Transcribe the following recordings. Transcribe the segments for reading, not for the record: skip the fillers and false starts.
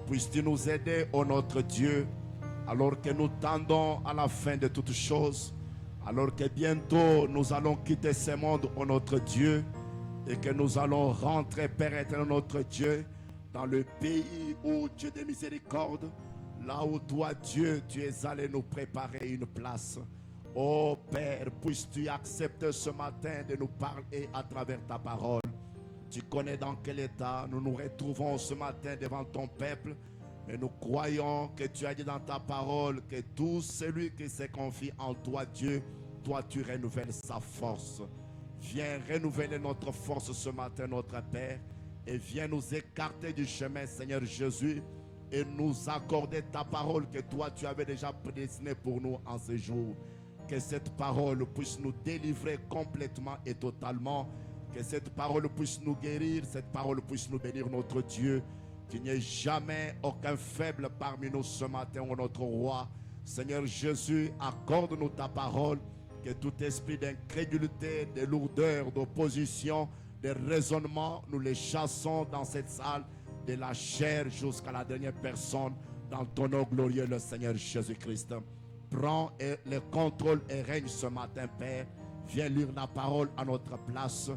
Puisses-tu nous aider, ô notre Dieu, alors que nous tendons à la fin de toutes choses, alors que bientôt nous allons quitter ce monde, ô notre Dieu, et que nous allons rentrer, Père éternel, notre Dieu, dans le pays où Dieu de miséricorde, là où toi, Dieu, tu es allé nous préparer une place. Oh Père, puisses-tu accepter ce matin de nous parler à travers ta parole. Tu connais dans quel état nous nous retrouvons ce matin devant ton peuple. Et nous croyons que tu as dit dans ta parole que tout celui qui se confie en toi, Dieu, toi tu renouvelles sa force. Viens renouveler notre force ce matin, notre Père, et viens nous écarter du chemin, Seigneur Jésus, et nous accorder ta parole que toi tu avais déjà prédestinée pour nous en ce jour. Que cette parole puisse nous délivrer complètement et totalement. Que cette parole puisse nous guérir, cette parole puisse nous bénir, notre Dieu. Qu'il n'y ait jamais aucun faible parmi nous ce matin, ô notre roi. Seigneur Jésus, accorde-nous ta parole. Que tout esprit d'incrédulité, de lourdeur, d'opposition, de raisonnement, nous les chassons dans cette salle, de la chair jusqu'à la dernière personne, dans ton nom glorieux, le Seigneur Jésus-Christ. Prends le contrôle et règne ce matin, Père. Viens lire la parole à notre place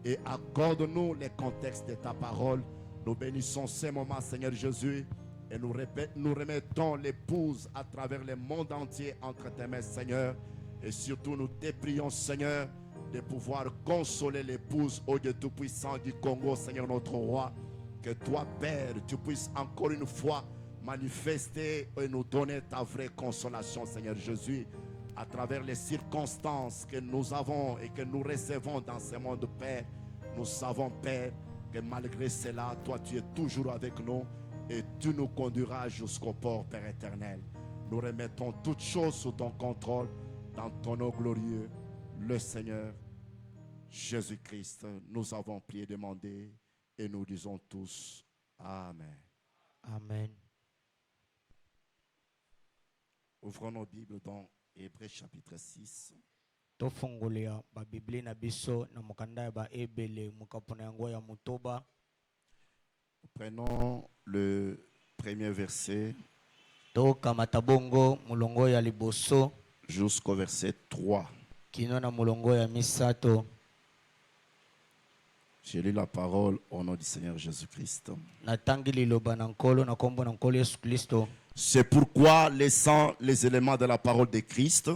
et accorde-nous les contextes de ta parole. Nous bénissons ces moments, Seigneur Jésus, et nous remettons l'épouse à travers le monde entier entre tes mains, Seigneur. Et surtout, nous te prions, Seigneur, de pouvoir consoler l'épouse, ô Dieu Tout-Puissant du Congo, Seigneur notre roi. Que toi, Père, tu puisses encore une fois manifester et nous donner ta vraie consolation, Seigneur Jésus, à travers les circonstances que nous avons et que nous recevons dans ce monde, Père. Nous savons, Père, que malgré cela, toi, tu es toujours avec nous et tu nous conduiras jusqu'au port, Père éternel. Nous remettons toutes choses sous ton contrôle, dans ton nom glorieux, le Seigneur Jésus-Christ. Nous avons prié, demandé, et nous disons tous Amen. Amen. Ouvrons nos Bibles dans Hébreux chapitre 6. Tofungulia ba Biblia na biso na mukanda ba ebele mukapona yango ya mutoba. Nous prenons le premier verset Toka matabongo mulongo ya liboso jusqu'au verset 3. kino na mulongo ya misato. J'ai lu la parole au nom du Seigneur Jésus-Christ. Natangi liloba na nkolo na kombo na nkolo Yesu Kristo. C'est pourquoi, laissant les éléments de la parole de Christ,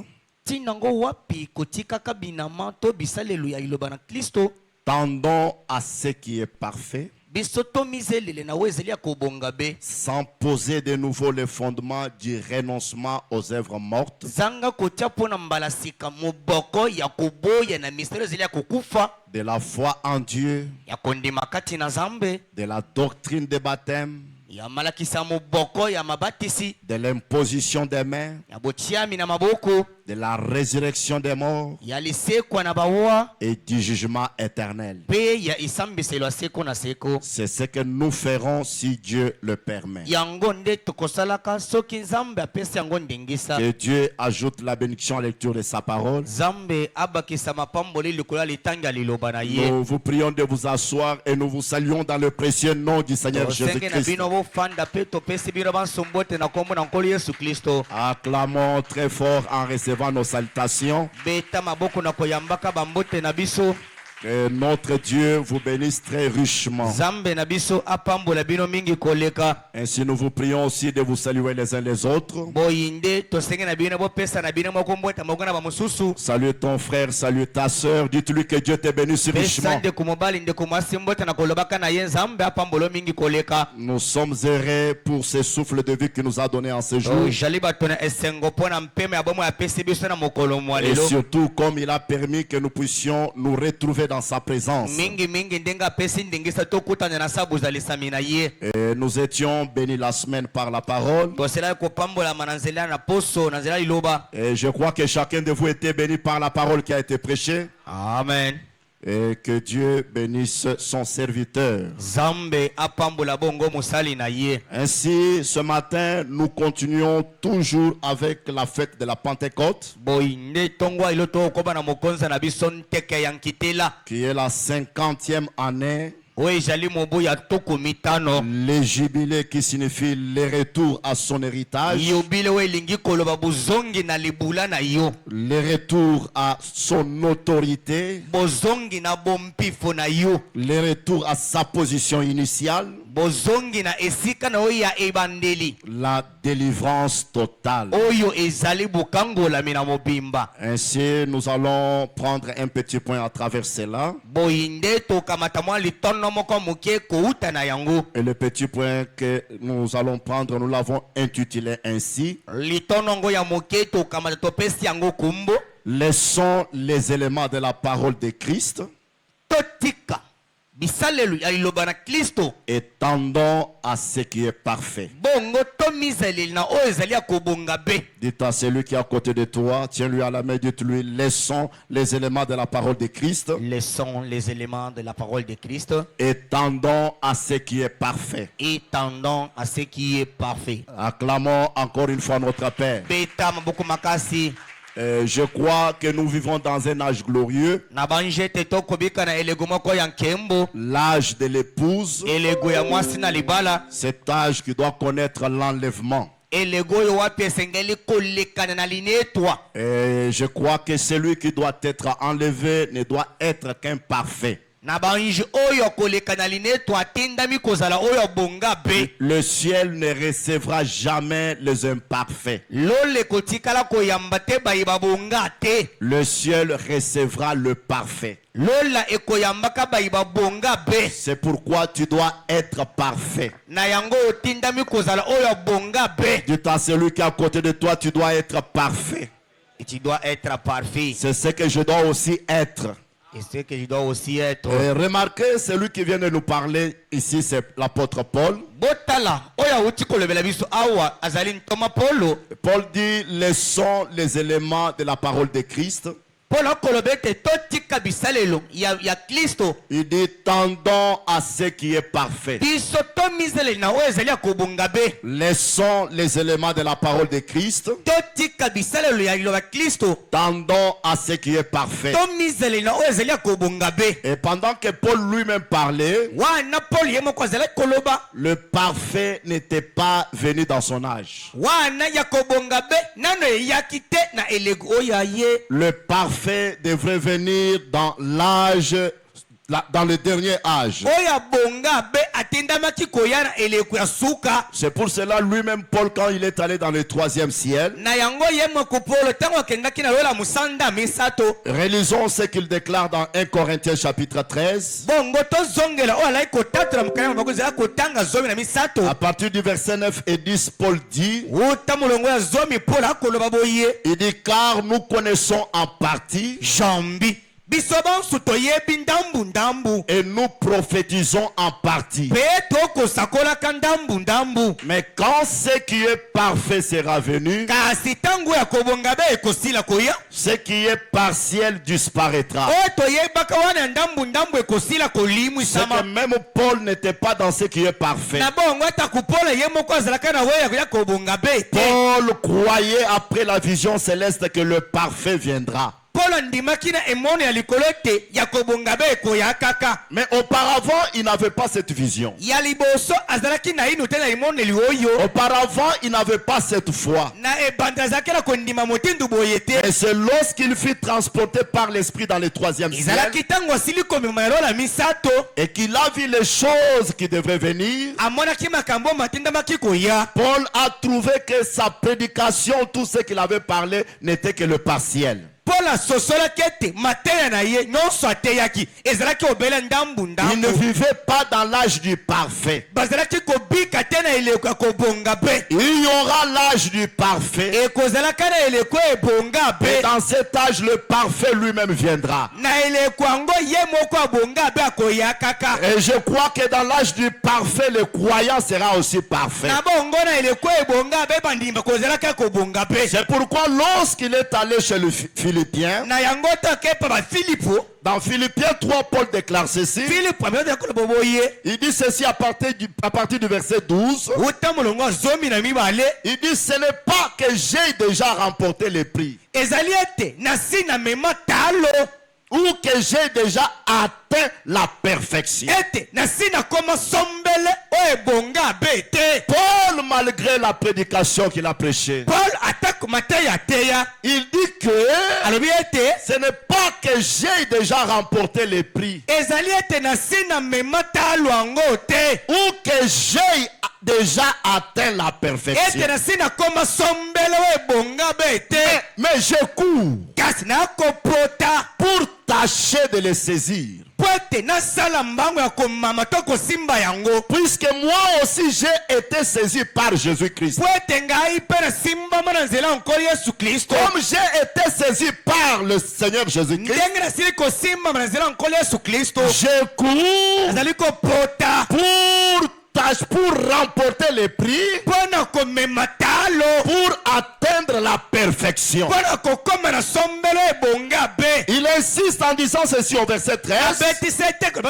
Tinango wapi kotika kabinama to bisalelu ya liloba na Kristo. tendons à ce qui est parfait, Bisoto mizelele na wezeli ya kobongabe. sans poser de nouveau les fondements du renoncement aux œuvres mortes, Zanga kotia pona mbalasika moboko ya koboya na mistero zeli ya kokufa. de la foi en Dieu, Ya kondima kati na Zambe. de la doctrine des baptêmes, Ya malakisa moboko ya mabatisi. de l'imposition des mains, Ya botiami na maboko. de la résurrection des morts Ya lisekwa na bawa. et du jugement éternel. Pe ya isambiselo seko na seko. C'est ce que nous ferons si Dieu le permet. Yango nde tokosalaka soki Nzambe apesi yango ndengisa. Que Dieu ajoute la bénédiction à la lecture de sa parole. Zambe abakisa mapamboli likolo ya litanga liloba na ye. Nous vous prions de vous asseoir et nous vous saluons dans le précieux nom du Seigneur Tosenge na Jésus-Christ. bino bofanda pe topesi bino bansombote na kombo na nkolo Yesu Kristo. Acclamons très fort en recevant nos salutations. Beta maboko na koyambaka bambote na biso. Que notre Dieu vous bénisse très richement. Zambe na biso apambola bino mingi koleka. Ainsi nous vous prions aussi de vous saluer les uns les autres. Boyinde tosenge na bino bopesa na bino mokombota mokona ba mususu. Salue ton frère, salue ta sœur. Dites-lui que Dieu te bénisse richement. Pesande kumobali nde kumwasi mbota na kolobaka na ye Nzambe apambolo mingi koleka. Nous sommes heureux pour ce souffle de vie qu'il nous a donné en ce jour. Jali batona esengo pona mpeme abomo ya pesi biso na mokolo Et mwalelo. surtout comme il a permis que nous puissions nous retrouver dans sa présence. Mingi mingi ndenga pesi ndengisa tokutana na sabu za lisami na ye. Et nous étions bénis la semaine par la parole. Tosela kopambola mananzela na poso na nzela liloba. Et je crois que chacun de vous était béni par la parole qui a été prêchée. Amen. Et que Dieu bénisse son serviteur. Zambe apambola bongo musali na ye. Ainsi, ce matin, nous continuons toujours avec la fête de la Pentecôte, Boyinde tongwa iloto koba na mokonza na biso nteke yankitela. qui est la 50e année Les jubilés qui signifient le retour à son héritage. Le retour à son autorité. Le retour à sa position initiale. La délivrance totale. Ainsi, nous allons prendre un petit point à travers cela. Et le petit point que nous allons prendre, nous l'avons intitulé ainsi. Laissons les éléments de la parole de Christ et tendons à ce qui est parfait. Dites à celui qui est à côté de toi, tiens-lui à la main, dites-lui, laissons les éléments de la parole de Christ. Laissons les éléments de la parole de Christ. Et tendons à ce qui est parfait. Et tendons à ce qui est parfait. Acclamons encore une fois notre Père. Je crois que nous vivons dans un âge glorieux. L'âge de l'épouse. Cet âge qui doit connaître l'enlèvement. Et je crois que celui qui doit être enlevé ne doit être qu'un parfait. Le ciel ne recevra jamais les imparfaits. Le ciel recevra le parfait. C'est pourquoi tu dois être parfait. Dis à celui qui est à côté de toi, tu dois être parfait. Et tu dois être parfait. C'est ce que je dois aussi être. Et ce que je dois aussi être. Remarquez, celui qui vient de nous parler ici, c'est l'apôtre Paul. Paul dit, laissons les éléments de la parole de Christ. Il dit, tendons à ce qui est parfait. Laissons les éléments de la parole de Christ. Tendons à ce qui est parfait. Et pendant que Paul lui-même parlait, le parfait n'était pas venu dans son âge. Le parfait devrait venir dans l'âge, dans le dernier âge. C'est pour cela lui-même Paul, quand il est allé dans le 3e ciel, relisons ce qu'il déclare dans 1 Corinthiens chapitre 13. À partir du verset 9 et 10, Paul dit, il dit, car nous connaissons en partie, et nous prophétisons en partie. Mais quand ce qui est parfait sera venu, ce qui est partiel disparaîtra. C'est que même Paul n'était pas dans ce qui est parfait. Paul croyait après la vision céleste que le parfait viendra. Mais auparavant, il n'avait pas cette vision. Auparavant, il n'avait pas cette foi. Et c'est lorsqu'il fut transporté par l'Esprit dans le 3e ciel et qu'il a vu les choses qui devraient venir, Paul a trouvé que sa prédication, tout ce qu'il avait parlé, n'était que le partiel. Il ne vivait pas dans l'âge du parfait. Il y aura l'âge du parfait. Et dans cet âge, le parfait lui-même viendra. Et je crois que dans l'âge du parfait, le croyant sera aussi parfait. C'est pourquoi lorsqu'il est allé chez le Philippiens, dans Philippiens 3, Paul déclare ceci. Il dit ceci à partir du verset 12. Il dit, ce n'est pas que j'ai déjà remporté le prix. ou que j'ai déjà atteint la perfection. ete nasi nakoma sombele oyo ebonga abe te. Paul, malgré la prédication qu'il a prêchée, Paul atako mateya teya il dit que alobi ete ce n'est pas que j'ai déjà remporté les prix ezali ete nasi na mema talo yango te, ou que j'ai déjà atteint la ete perfection. nasi nakoma sombele oyo ebonga abe te, Mais je cours kasi nakopota pour tâcher de les saisir. po ete nasala mbango ya komama to kosimba yango, Puisque moi aussi j'ai été saisi par Jésus-Christ. po ete ngai mpe nasimbama na nzela nkolo Yesu Kristo, Comme j'ai été saisi par le Seigneur Jésus-Christ, ndenge nasili kosimbama na nzela nkolo Yesu Kristo, je cours nazali kopota pour remporter les prix, mpo na komema talo, pour atteindre la perfection. mpo na kokoma na sombelo ebonga be. Il insiste en disant ceci au verset 13. abetisa eteko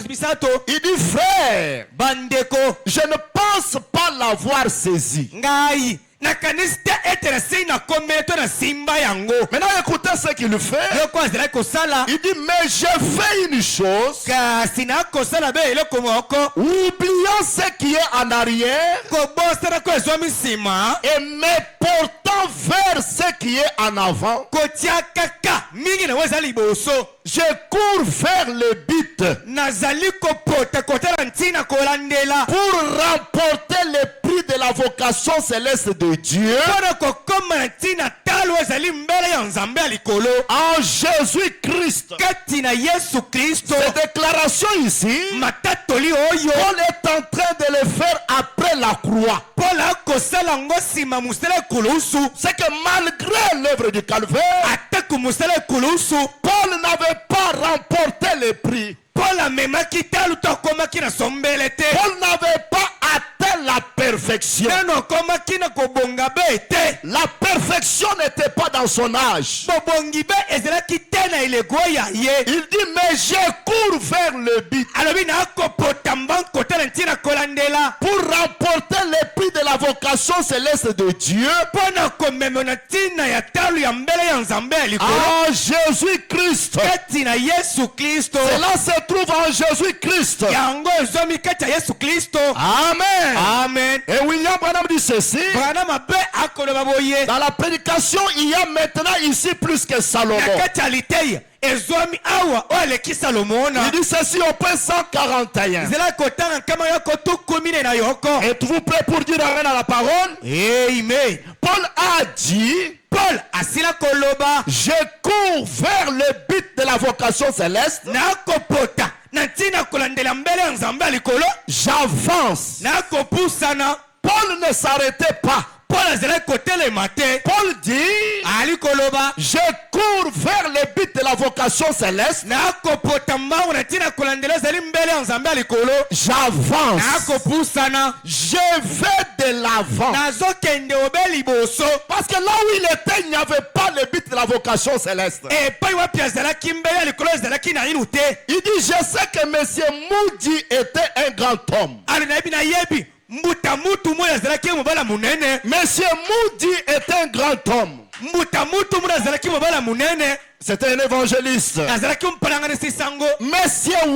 bisato, Il dit, frère, bandeko je ne pense pas l'avoir saisi. ngai nakanisi te ete nasili nakomeli to nasimba yango. Maintenant, écoutez ce qu'il fait. eloko azalaki kosala, Il dit, mais j'ai fait une chose, kasi nakosala be eloko moko, oubliant ce qui est en arrière kobosanako ezwami nsima, et me portant vers ce qui est en avant. kotia kaka mingi na eza liboso. Je cours vers le but nazali kopota kotala ntina kolandela, pour remporter le prix de la vocation céleste de Dieu mpona kokoma na ntina talo ezali mbele ya nzambe ya likolo en Jésus-Christ. kati na Yesu Kristo. Cette déclaration ici, matatoli oyo Paul est en train de le faire après la croix. Paul akosala ngo nsima mosala ekulusu, C'est que malgré l'œuvre du calvaire, atako mosala ekulusu, Paul n'avait pas remporté le prix. Paul amemaki talo to akomaki na sombele te, Paul n'avait pas atteint la perfection. nano akomaki na kobonga be te. La perfection n'était pas dans son âge. bobongi be ezalaki te na elego ya ye. Il dit, mais je cours vers le but alobi nakopota mbango kotala ntina kolandela, pour remporter le prix de la vocation céleste de Dieu mpona komema na ntina ya talo ya mbele ya nzambe ya likolo en Jésus-Christ. kati na Yesu Kristo. Cela se trouve en Jésus-Christ. yango ezomi kati ya Yesu Kristo. Amen. Amen. Et William Branham dit ceci. Branham abe akoloba boye, Dans la prédication, il y a maintenant ici plus que Salomon. na kati ya liteya ezwami awa oyo aleki Salomona. Il dit ceci au point 141. ezala kotanga nkama yoko tukumi na yoko. Êtes-vous prêts pour dire amen à la parole? Amen. Paul a dit, Paul asila koloba, je cours vers le but de la vocation céleste. nakopota na ntina kolandela mbele ya nzambe ya likolo, J'avance. nakopusana. Paul ne s'arrêtait pas. Paul azalaki kotelema te, Paul dit, ali koloba, je cours vers le but de la vocation céleste. nakopota mbango na ntina kolandela ezali mbele ya nzambe ya likolo, J'avance. nakopusana. Je vais de l'avant. nazokende obe liboso, Parce que là où il était, il n'y avait pas le but de la vocation céleste. epai wapi azalaki mbele ya likolo ezalaki na ninu te. Il dit, je sais que M. Moody était un grand homme. ali nayebi nayebi mbuta mutu moyo azalaki mobala munene, M. Moody est un grand homme. mbuta mutu moyo azalaki mobala munene, C'était un évangéliste. azalaki mpalanganisi sango. M.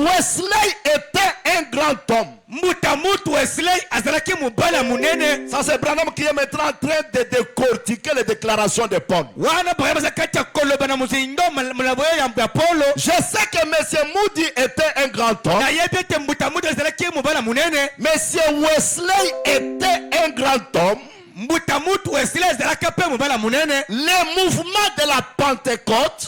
Wesley était un grand homme. mbuta mutu Wesley azalaki mobala munene. Ça, c'est Branham qui est maintenant en train de décortiquer les déclarations de Paul. wana boya baza kati ya koloba na mozindo malabo ya Polo. Je sais que M. Moody était un grand homme. nayebi ete mbuta mutu azalaki mobala munene, M. Wesley était un grand homme. mbuta mutu Wesley azalaki mpe mobala munene. Les mouvements de la Pentecôte,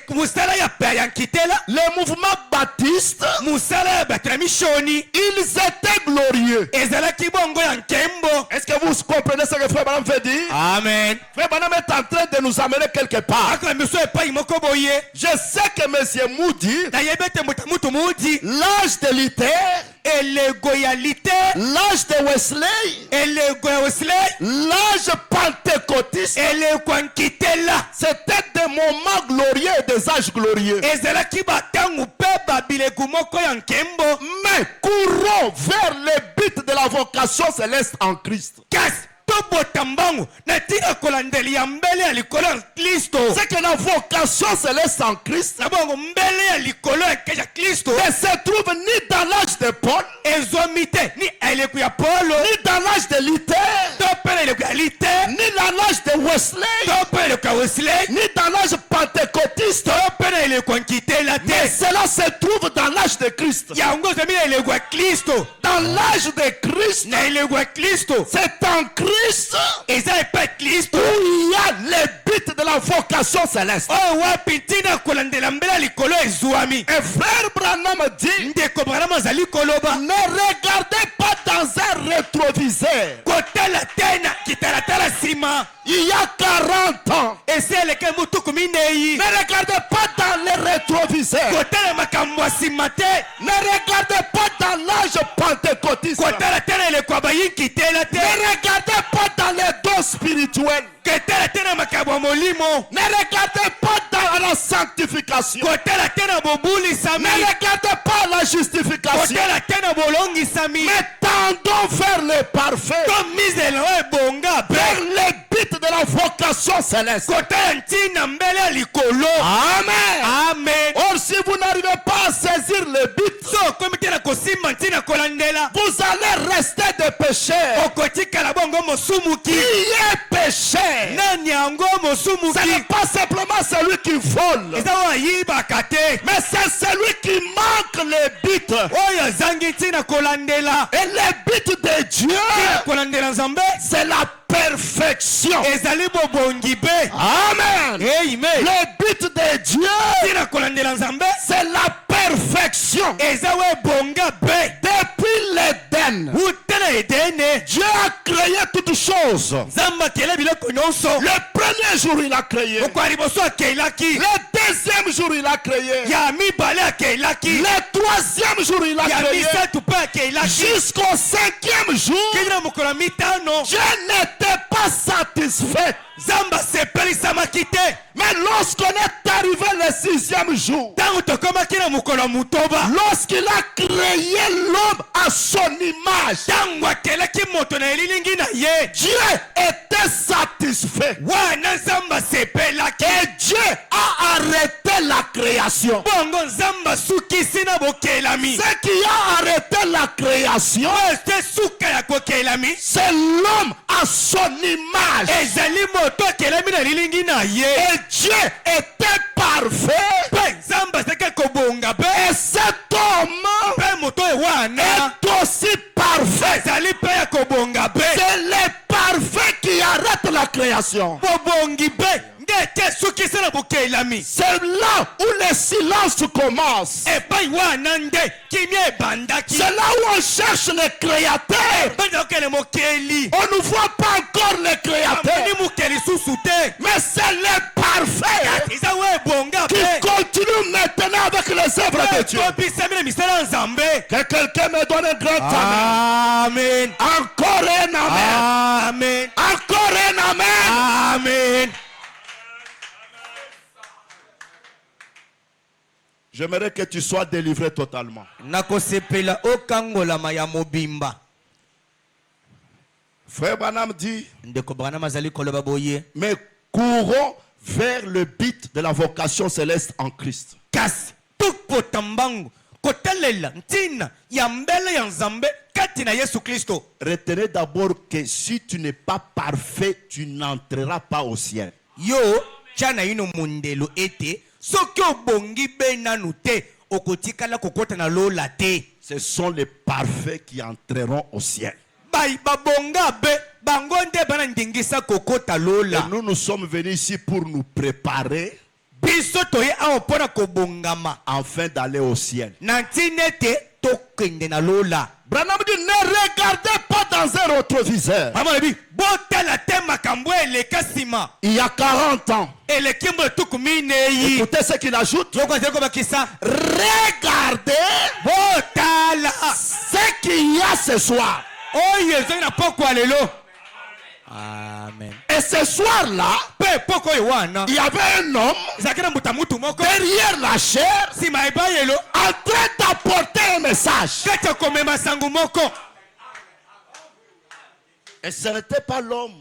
musala ya nkitela, les mouvements baptistes, musala ya bato ya mishoni ils étaient glorieux. ezalaki bongo ya nkembo. Est-ce que vous comprenez ce que Frère Branham fait dire? Amen. Frère Branham est en train de nous amener quelque part. akola miso epai moko boye, Je sais que M. Moody, nayebi ete mbuta mutu mudi l'âge de Luther, elego ya lite, l'âge de Wesley, elego ya Wesley, l'âge pentecôtiste, elego ya nkitela c'était des moments glorieux et des âges glorieux. ezalaki batangu mpe babilegu moko ya nkembo. Mais courons vers le but de la vocation céleste en Christ. kasi botambangu na tina kolandeli ya mbele ya likolo ya Kristo. C'est que la vocation céleste en Christ Na bongo mbele ya likolo ya keja Kristo ne se trouve ni dans l'âge de Paul, ezomite ni eleku ya Paulo ni dans l'âge de Luther, to pele eleku ya Luther ni dans l'âge de Wesley, to pele eleku ya Wesley ni dans l'âge pentecôtiste, to pele eleku ya Nkitela mais te. cela se trouve dans l'âge de Christ. Yango zemile eleku ya Kristo Dans l'âge de Christ, na eleku ya Kristo c'est en Christ eza epa Kristo où il y a les buts de la vocation céleste. oyo wapi ntina kolandela mbele ya likolo ezwami. Et frère Branham dit, Ndeko Branham azali koloba ne regardez pas dans un rétroviseur. kotala tena kitalatala nsima Il y a 40 ans. esi eleke mutuku minei. Ne regardez pas dans les rétroviseurs. Kotala makambo ya nsima te. Ne regardez pas dans l'âge pentecôtiste. Kotala tena eleko ya bayinkitela te. Ne regardez pas dans les dons spirituels. Kotala tena makambo ya molimo. Ne regardez pas dans la sanctification. Kotala tena bobulisami. Ne regardez pas la justification. Kotala tena bolongisami. Mais tendons vers le parfait. To mizela oyo ebonga Vers pe. les buts de la vocation céleste. Kotala ntina mbele ya likolo. Amen. Amen. Or, si vous n'arrivez pas à saisir le but, So okomi te na kosimba ntina kolandela vous allez rester des pécheurs. okotikala bongo Qui mosumuki. est pécheur? Nani yango Ce n'est mosumuki? pas simplement celui qui vole, Eza oyo ayibaka te. mais c'est celui qui manque les buts. Oyo azangi ntina kolandela. Et les buts de Dieu, Ntina kolandela nzambe c'est la perfection. ezali bobongi be. Amen. Amen. Le but de Dieu, Ntina kolandela nzambe c'est la perfection. eza oyo ebonga be. Depuis l'Éden, Utala edene Dieu a créé toutes choses. nzambe akela biloko nyonso. Le premier jour, il a créé. Moko ya liboso akelaki. Le deuxième jour, il a créé. Ya mibale akelaki. Le troisième jour, il a Ya créé. misatu mpe akelaki. Jusqu'au cinquième jour, Kezi na mokolo ya mitano Dieu n'était pas satisfait. nzambe asepelisamaki te. Mais lorsqu'on est arrivé le sixième jour, Ntango tokomaki na mokolo ya motoba, lorsqu'il a créé l'homme à son image, ntango akelaki moto na elilingi na ye, Dieu était satisfait. wana nzambe asepelaki. Et Dieu a arrêté la création. Bongo nzambe asukisi na bokelami. Ce qui a arrêté la création, Oyo te suka ya kokelami c'est l'homme à son image. ezali moto akelami na lilingi na ye. Et Dieu était parfait. Mpe nzambe azalaki kobonga mpe Et cet homme mpe moto oyo wana est aussi parfait. ezali mpe ya kobonga mpe C'est le parfait qui arrête la création. bobongi mpe nde ete esukisi na bokelami. C'est là où le silence commence. Epai wana nde kimia ebandaki. C'est là où on cherche le créateur. Banda okele mokeli. On ne voit pas encore le créateur. Amoni mokeli susu te. Mais c'est le parfait Eza oyo ebonga qui mpe. continue maintenant avec les œuvres de Dieu. Tobisami na misala ya nzambe. Que quelqu'un me donne un grand amen. Amen. Encore un amen. Amen. Encore un amen. Amen. J'aimerais que tu sois délivré totalement. Nakosepela okangolama ya mobimba. Frère Branham dit, Ndeko Branham azali koloba boye. mais courons vers le but de la vocation céleste en Christ. Kasi tukota mbangu kotelela ntina ya mbele ya nzambe kati na Yesu Kristo. Retenez d'abord que si tu n'es pas parfait, tu n'entreras pas au ciel. Yo chana ino mundelo ete soki obongi be nanu te okotikala kokota na lola te. Ce sont les parfaits qui entreront au ciel. Bai babonga be bango nde bana ndingisa kokota Et lola. nous, nous sommes venus ici pour nous préparer Biso toye awo pona kobongama afin d'aller au ciel. na ntina ete tokende na lola. Branham dit, ne regardez pas dans un rétroviseur. Mama lebi botala te makambo eleka nsima. Il y a 40 ans. Eleki mbo tuku minei. Écoutez ce qu'il ajoute. Yoko azali kobakisa. Regardez Botala ce qu'il y a ce soir. oyo ezongi na poko ya lelo. Amen. Et ce soir-là, Pe poko oyo wana il y avait un homme ezalaki na mbuta mutu moko derrière la chair nsima ya ebayelo en train d'apporter un message. kati ya komema sango moko. Et ce n'était pas l'homme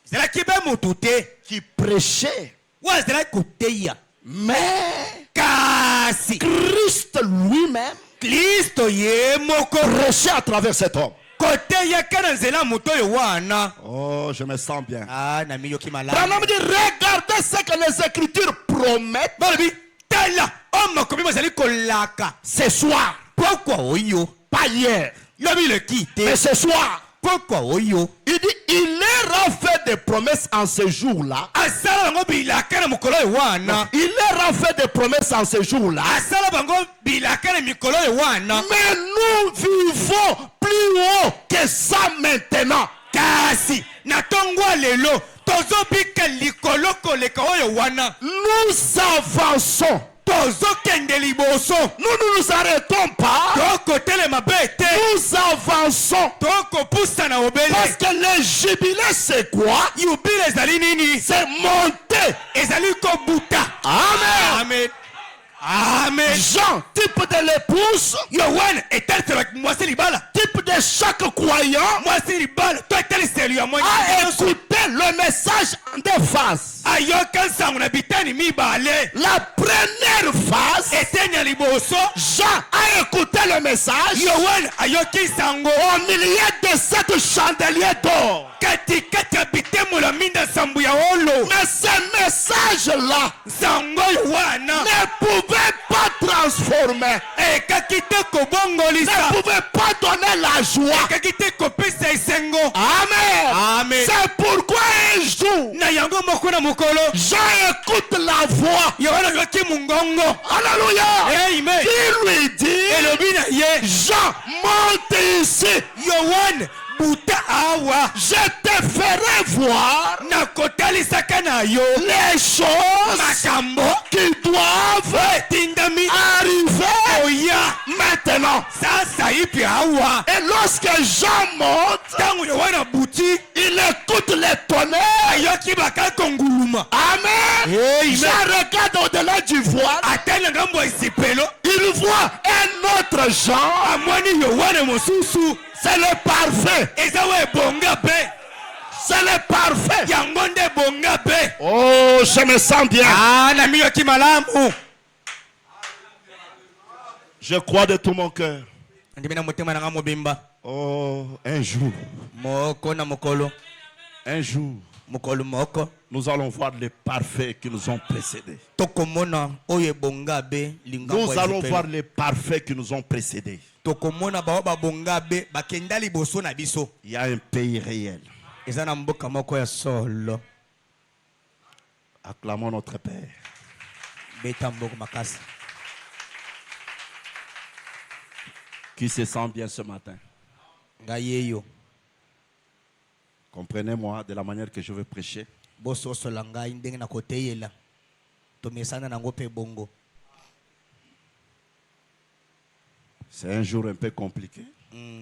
ezalaki be motu te qui prêchait, oyo azalaki koteya mais kasi Christ lui-même kristo ye moko prêchait à travers cet homme. koteyaka na nzela moto oyo wana. Oh, je me sens bien. na miyoki malamu Branham dit, regardez ce que les Écritures promettent balobi tala oyo makomi bazali kolaka ce soir. pokwa oyo Pas hier, lobi leki mais te ce soir. pokwa oyo Il dit, il leur a fait des promesses en ce jour-là. asala bango bilaka na mokolo oyo wana Il leur a fait des promesses en ce jour-là. asala bango bilaka na mikolo oyo wana Mais nous vivons plus haut que ça maintenant. kasi na ntongo ya lelo tozobika likolo koleka oyo wana Nous avançons. tozokende liboso Nous ne nous arrêtons pas. tokotelema be te Nous avançons. tokopusana obele Parce que le jubilé, c'est quoi? yubile ezali nini C'est monter. ezali kobuta. Amen. amen amen Jean, type de l'épouse, yohane etaliselaka mwasi libala type de chaque croyant, mwasi libala to etaliselu ya a mwasi écouté le message en deux phases. ayoka nsango na bitani mibale La première phase, eteni ya liboso Jean a écouté le message yohane ayoki nsango au milieu de sept chandeliers d'or. katikati ya bitemola minda nsambu ya olo Mais ce message-là nsango oyo wana ne pouvait pas transformer, ekaki te kobongolisa ne pouvait pas donner la joie. ekaki te kopesa esengo. Amen. amen C'est pourquoi un jour, na yango moko na mokolo Jean écoute la voix. yohane ayoki mongongo Alléluia. amen Qui lui dit, elobi na ye Jean, monte ici. yohane buta awa Je te ferai voir nakotalisaka na yo les choses makambo qui doivent etindami arriver oya maintenant. sasa ipi awa. Et lorsque Jean monte, ntango yohane abuti il écoute les tonnerres. ayoki bakakonguluma. Amen. Amen. Jean regarde au-delà du voile. atali na ngambo ya esipelo Il voit un autre Jean. amwani yohane mosusu C'est le parfait. eza oyo ebonga be C'est le parfait. yango nde ebonga be. Oh, je me sens bien. na miyoki malamu Je crois de tout mon cœur. ndimi na motema na nga mobimba Oh, un jour, moko na mokolo un jour, mokolo moko nous allons voir les parfaits qui nous ont précédés. tokomona oyo ebonga be lingambo Nous ya allons esipelo. voir les parfaits qui nous ont précédés. tokomona bao babonga be bakenda liboso na biso. Il y a un pays réel. eza na mboka moko ya solo. Acclamons notre Père. beta mboko makasi. Qui se sent bien ce matin? ngai yeyo Comprenez-moi de la manière que je vais prêcher. bososola ngai ndenge na koteyela tomesana nango mpe bongo. C'est un jour un peu compliqué.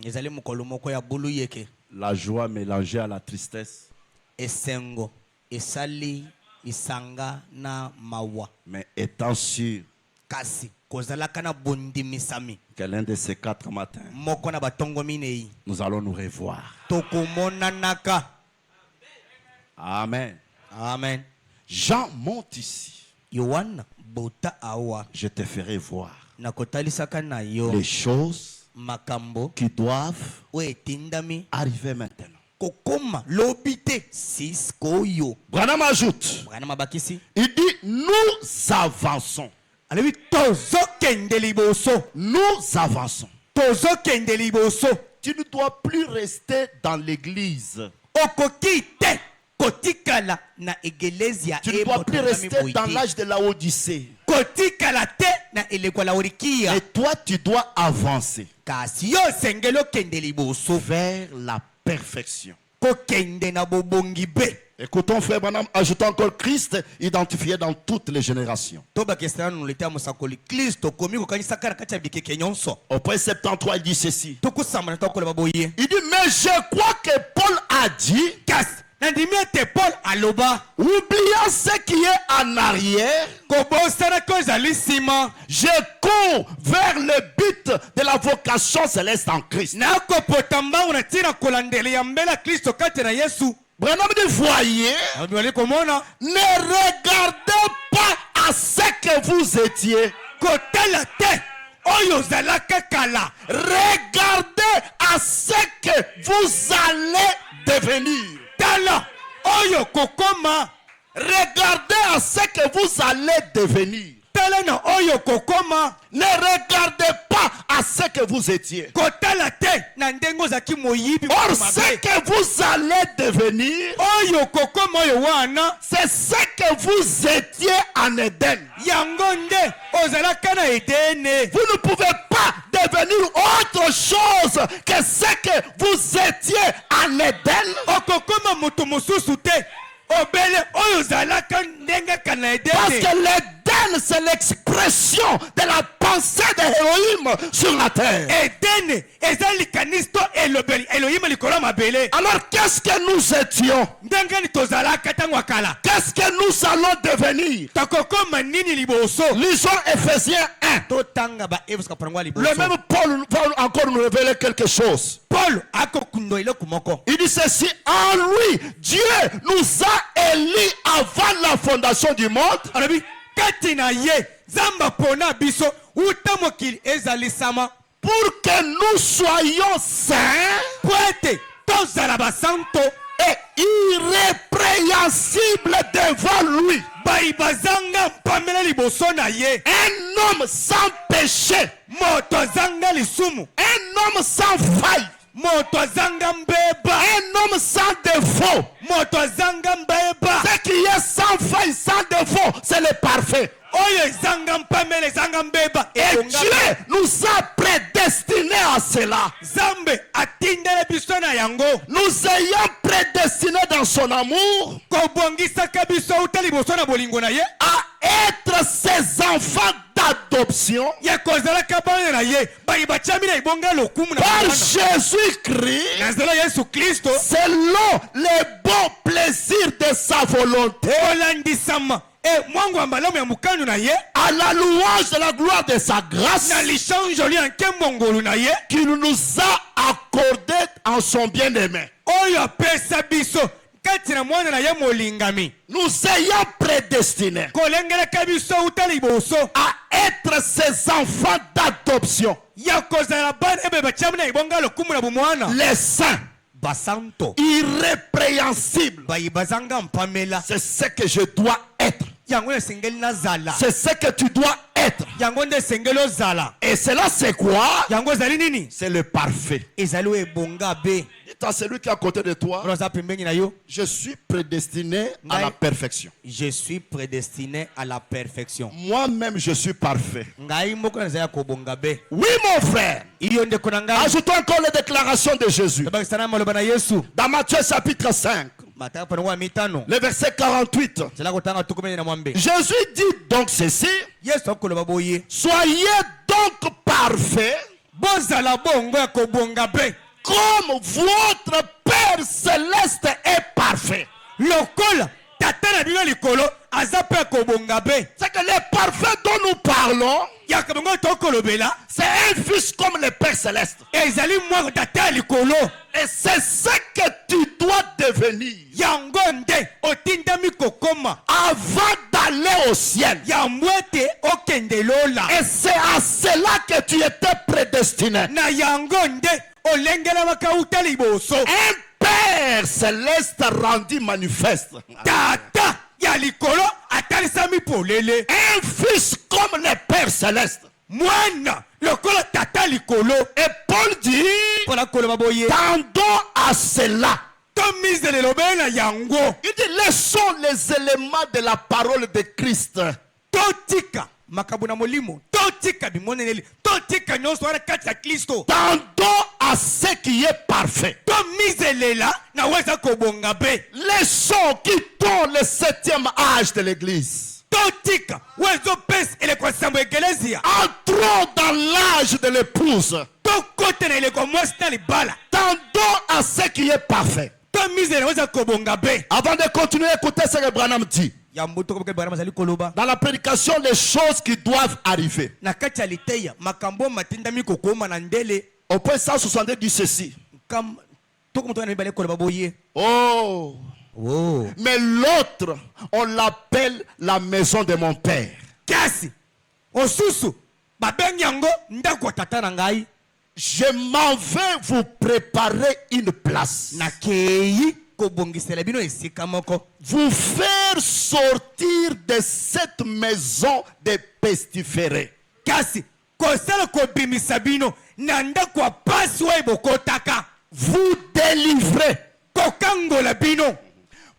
ezali mokolo moko ya bulu yeke. La joie mélangée à la tristesse. esengo esali isanga na mawa. Mais étant sûr kasi kozalaka na bondimisami que l'un de ces 4 matins, moko na batongo minei nous allons nous revoir. tokomonanaka. Amen. amen. Jean monte ici. yohana bota awa Je te ferai voir nakotalisaka na yo les choses makambo qui doivent oyo etindami arriver maintenant. kokoma lobi te sikoyo. Branham ajoute, mwana mabakisi il dit, nous avançons. alobi tozokende liboso. Nous avançons. tozokende liboso. Tu ne dois plus rester dans l'église. okoki te kotikala na egelezia Tu ne dois plus rester dans l'âge de la Odyssée. kotikala te na elekwa la orikia. Et toi, tu dois avancer kasi yo sengeli okende liboso vers la perfection. kokende na bobongi be. Écoutons frère Branham, ajoutons encore Christ identifié dans toutes les générations. tobakesana nolete ya mosakoli kristo komi kokanisaka na kati ya bikeke nyonso. Au point 73, il dit ceci. tokusamba na tokoloba boye Il dit, mais je crois que Paul a dit, kasi nandimi ete Paul aloba oubliant ce qui est en arrière, kobosana ko ezali nsima je cours vers le but de la vocation céleste en Christ. nakopota mbangu na ntina kolandela ya mbela kristo kati na yesu. Branham dit, voyez, abimali komona ne regardez pas à ce que vous étiez. kotala te oyo ozalaka kala, Regardez à ce que vous allez devenir. tala oyo kokoma, Regardez à ce que vous allez devenir. tala na oyo kokoma. Ne regardez pas à ce que vous étiez. kotala te na ndenge ozalaki moyibi Or, mabe. ce que vous allez devenir, oyo kokoma oyo wana c'est ce que vous étiez en Éden. yango nde ozalaka na edene. Vous ne pouvez pas devenir autre chose que ce que vous étiez en Éden. okokoma moto mosusu te obele oyo ozalaka ndenge kaka na Parce edene. que l'Éden, c'est l'expression de la pensée d'Elohim sur la terre. edene eza likanisi to elobeli elohima likolo ya mabele. Alors, qu'est-ce que nous étions? ndenge nini tozalaka ntango ya kala, Qu'est-ce que nous allons devenir? tokokoma nini liboso. Lisons Ephésiens 1. totanga baevuska panangwa Le liboso. même Paul va encore nous révéler quelque chose. paul akokundo eloko moko. Il dit ceci, en lui, Dieu nous a élis avant la fondation du monde alobi kati na ye nzambe pona biso uta mokili ezalisama pour que nous soyons saints po ete tozala basanto et irrépréhensibles devant lui. bai bazanga mpamela liboso na ye. Un homme sans péché, moto azanga lisumu, un homme sans faille, moto azanga mbeba, un homme sans défaut. moto azanga mbeba Ce qui est sans faille, sans défaut, c'est le parfait. oyo ezanga mpamela ezanga mbeba Et ebonga. Dieu nous a prédestinés à cela. nzambe atindela biso na yango Nous ayant prédestinés dans son amour kobongisaka biso uta liboso na bolingo na ye à être ses enfants d'adoption ya kozalaka bana na ye bai batiami na ebonga lokumu na par mwana. Jésus-Christ na nzela yesu kristo selon les bons plaisirs de sa volonté, olandisama mwangu ya malamu ya mokano na ye à la louange de la gloire de sa grâce na lichanjoli ya nkembongolu na ye qu'il nous a accordé en son bien-aimé. oyo apesa biso kati na mwana na ye molingami Nous ayant prédestinés kolengelaka biso uta liboso à être ses enfants d'adoption, ya kozala bana ebe batiami na ebonga lokumu na bomwana les saints, basanto irrépréhensibles. bai bazanga mpamela. C'est ce que je dois être. yango esengeli nazala, C'est ce que tu dois être. yango nde esengeli ozala. Et cela, c'est quoi? yango ezali nini? C'est le parfait. ezali oyo ebonga be. Dites à celui qui est à côté de toi, oyo aza pembeni na yo, je suis prédestiné à la perfection. je suis prédestiné à la perfection. Moi-même, je suis parfait. ngai moko nazali ya kobonga be. Oui, mon frère. iyo ndeko na ngai Ajoutons encore les déclarations de Jésus. tobakisana maloba na yesu Dans Matthieu chapitre 5, mataka panango ya mitano le verset 48. zela kotanga tukumeni na mwambe. Jésus dit donc ceci, yesu akoloba boye soyez donc parfaits bozala bongo ya kobonga be comme votre Père céleste est parfait. lokola tata na bino likolo aza mpe ya kobonga be. C'est que les parfaits dont nous parlons, yaka bongo tokolobela c'est un fils comme le Père céleste. ezali mwana tata ya likolo. Et c'est ce que tu dois devenir yango nde otindami kokoma avant d'aller au ciel. yango ete okende lola. Et c'est à cela que tu étais prédestiné. na yango nde olengelamaka uta liboso. Un Père céleste rendu manifeste. tata ya likolo atalisami polele. Un fils comme le Père céleste. mwana lokola tata likolo. Et Paul dit, mpona koloba boye tendons à cela. tomizelelo be na yango. Il dit, laissons les éléments de la parole de Christ. totika makambo na molimo, totika bimoneneli, totika nyonso wana kati ya kristo. Tendons à ce qui est parfait. tomizelela na weza kobonga be. Laissons, quittons le 7e âge de l'église. totika wezopesa eleko nsambo ekelezia. Entrons dans l'âge de l'épouse. tokota na eleko mwasi na libala. Tendons à ce qui est parfait. Avant de continuer, écoutez ce que Branham dit. Ya mboto ko Branham azali koloba. Dans la prédication, les choses qui doivent arriver. Na kati ya liteya makambo matindami kokoma na ndele. Au point 162 dit ceci. Kam toko mto na mibale koloba boye. Oh. Oh. Mais l'autre, on l'appelle la maison de mon père. Kasi. Osusu. Babengi yango ndako tata na ngai. Je m'en vais vous préparer une place. Na kei ko bongisela bino esika moko. Vous faire sortir de cette maison des pestiférés. Kasi. Kosala ko bimisa bino na ndako pasi wa bokotaka. Vous délivrer. Kokangola bino.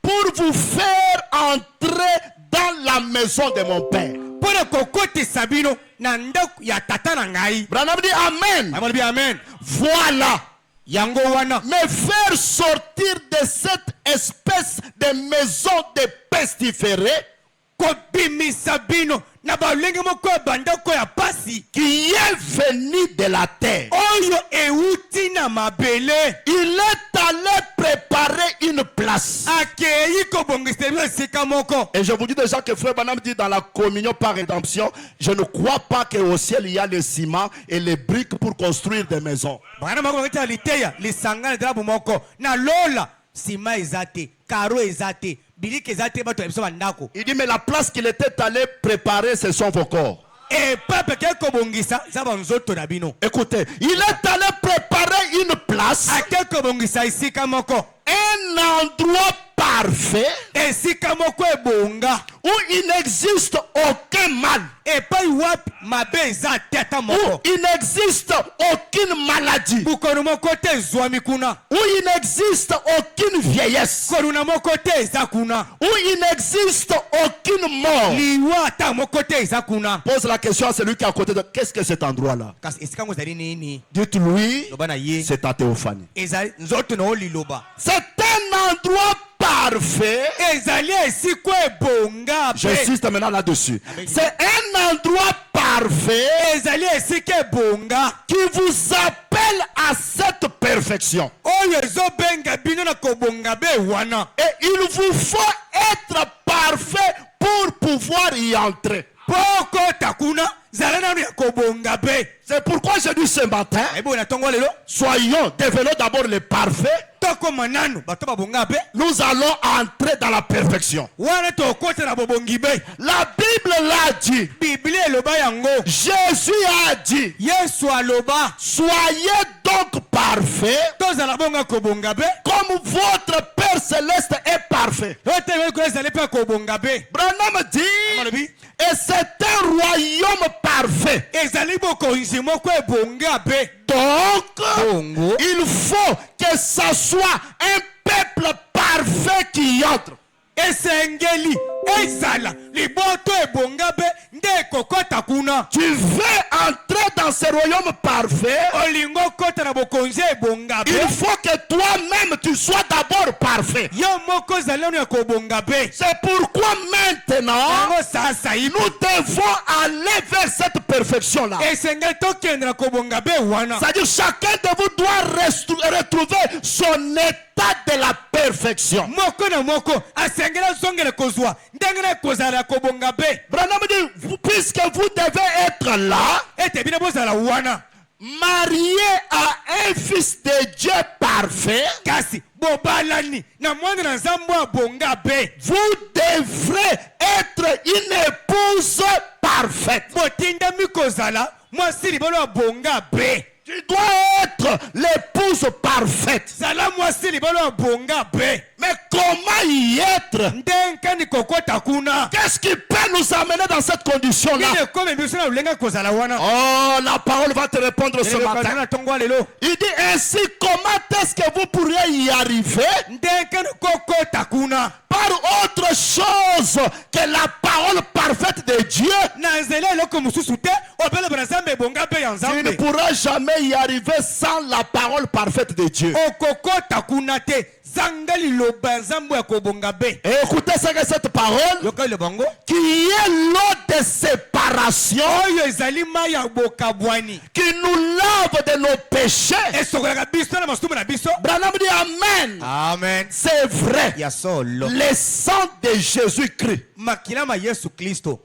Pour vous faire entrer dans la maison de mon père. Pour le kokote sabino na ndako ya tata na ngai. Branham dit amen. Amen. Voilà. Yango wana. Me faire sortir de cette espèce de maison de pestiférés. Ko bimisa bino na balenge moko bandako ya pasi Qui est venu de la terre. oyo euti na mabele. Il est allé préparer une place. Akei ko bongisela bino esika moko. Et je vous dis déjà que frère Branham dit dans la communion par rédemption, je ne crois pas qu'au ciel il y a le ciment et les briques pour construire des maisons. Bana mako ngata liteya lisangana drabu moko na lola sima ezate karo ezate bilike ezate bato ebiso bandako. Il dit mais la place qu'il était allé préparer ce sont vos corps. Et papa ko bongisa za banzoto na bino. Écoutez, il est allé préparer une place, Akeko bongisa esika moko. un endroit parfait Esika moko ebonga. où il n'existe aucun mal, Epai wapi mabe eza tata où moko. il n'existe aucune maladie, Bukono moko te ezwami kuna. où il n'existe aucune vieillesse, Koruna moko te eza kuna. où il n'existe aucune mort. Liwa ata moko te eza kuna. Pose la question à celui qui est à côté de qu'est-ce que cet endroit-là? Kasi esika ngo ezali nini? Dites-lui, Loba na ye. c'est ta théophanie. Ezali nzoto na oliloba. C'est un endroit parfait. Ezali esiko ebonga. J'insiste maintenant là-dessus. C'est un endroit parfait Ezali esika ebonga. qui vous appelle à cette perfection. Oyo ezobenga bino na kobonga be wana. Et il vous faut être parfait pour pouvoir y entrer. Poko takuna zala nanu ya kobonga be. C'est pourquoi je dis ce matin, Ebo na tongo lelo. devenons d'abord les parfaits. Toko mananu bato babonga be. Nous allons entrer dans la perfection. Wana to kota na bobongi be. La Bible l'a dit. Biblia eloba yango. Jésus a dit, Yesu aloba. soyez donc parfaits Tozala bonga kobonga be. comme votre Père Céleste est parfait. Ote we ko ezali pe kobonga be. Branham dit, Amalobi. et c'est un royaume parfait. Ezali bokonzi moko ebonga be. Donc, Bongo. il faut que ça soit un peuple parfait qui entre. Esengeli ezala liboto ebonga be nde kokota kuna. Tu veux entrer dans ce royaume parfait, Olingo kota na bokonzi ebonga be. il faut que toi-même tu sois d'abord parfait. Yo moko zalano ya kobonga be. C'est pourquoi maintenant, Yango sasa ibu. nous devons aller vers cette perfection-là. Esengeli tokende na kobonga be wana. C'est-à-dire chacun de vous doit retrouver son état de la perfection. Moko na moko asengela zongela kozwa ndenge na kozala kobonga be. Branham dit, puisque vous devez être là, Ete bina bozala wana. marié à un fils de Dieu parfait, Kasi bobalani na mwana na nzambo abonga be. vous devrez être une épouse parfaite. Botindami kozala mwasi libolo abonga be. Tu dois être l'épouse parfaite. Zala mwasi libolo abonga be. Mais comment y être? Ndenkani kokota kuna. Qu'est-ce qui peut nous amener dans cette condition-là? Nde kome biso na ulenga kozala wana. Oh, la parole va te répondre ce matin. Na tongwa lelo. Il dit ainsi, comment est-ce que vous pourriez y arriver? Ndenkani kokota kuna. Par autre chose que la parole parfaite de Dieu. Na nzela eloko mususu te obele bana zambe bonga be ya ya Tu ne nzambe pourras jamais y arriver sans la parole parfaite de Dieu. okokota kuna te zanga liloba ya nzambe ya kobonga be. Et écoutez ce que cette parole, yoka liloba yango qui est l'eau de séparation, oyo ezali mai ya bokabwani qui nous lave de nos péchés. esokolaka biso na masumu na biso. Branham dit Amen. Amen. C'est vrai. ya solo Le sang de Jésus-Christ. makila ma yesu kristo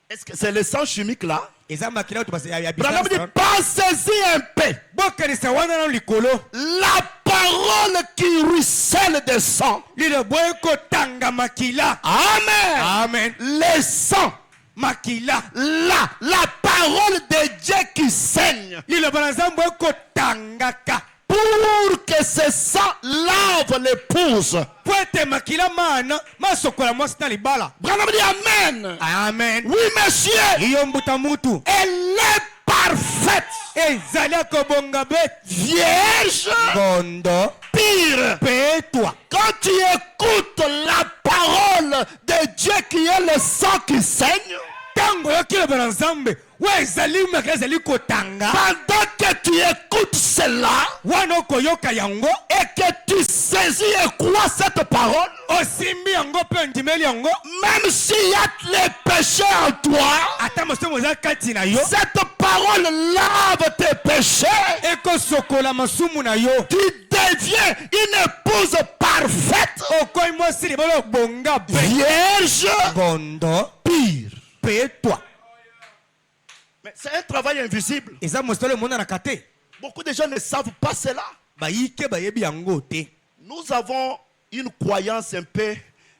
Est-ce que c'est le sang chimique là? eza makila oyo ya Branham dit pensez-y un peu. bokanisa wana na likolo La parole qui ruisselle de sang. liloba ekotanga makila. Amen. Amen. Le sang. makila La parole de Dieu qui saigne. liloba na nzambe ekotangaka Pour que ce sang lave l'épouse. po ete makila mana masokola mwasi na libala. Branham dit Amen. Amen. Oui, monsieur. iyo mbuta mutu Elle est parfaite. ezali akobonga be Vierge. bondo Pire. petwa. Quand tu écoutes la parole de Dieu qui est le sang qui saigne, ntango oyoki liloba na nzambe we ezali makila ezali kotanga pendant que tu écoutes cela wana okoyoka yango et que tu saisis et crois cette parole, osimbi yango mpe ondimeli yango même s'il y a les péchés en toi, ata mosomo eza kati na yo cette parole lave tes péchés. ekosokola masumu na yo Tu deviens une épouse parfaite, okoyi mwasi libala obonga be vierge, bondo pire. petwa. Mais c'est un travail invisible. eza mosala emonanaka te Beaucoup de gens ne savent pas cela. bayike bayebi yango te. Nous avons une croyance un peu,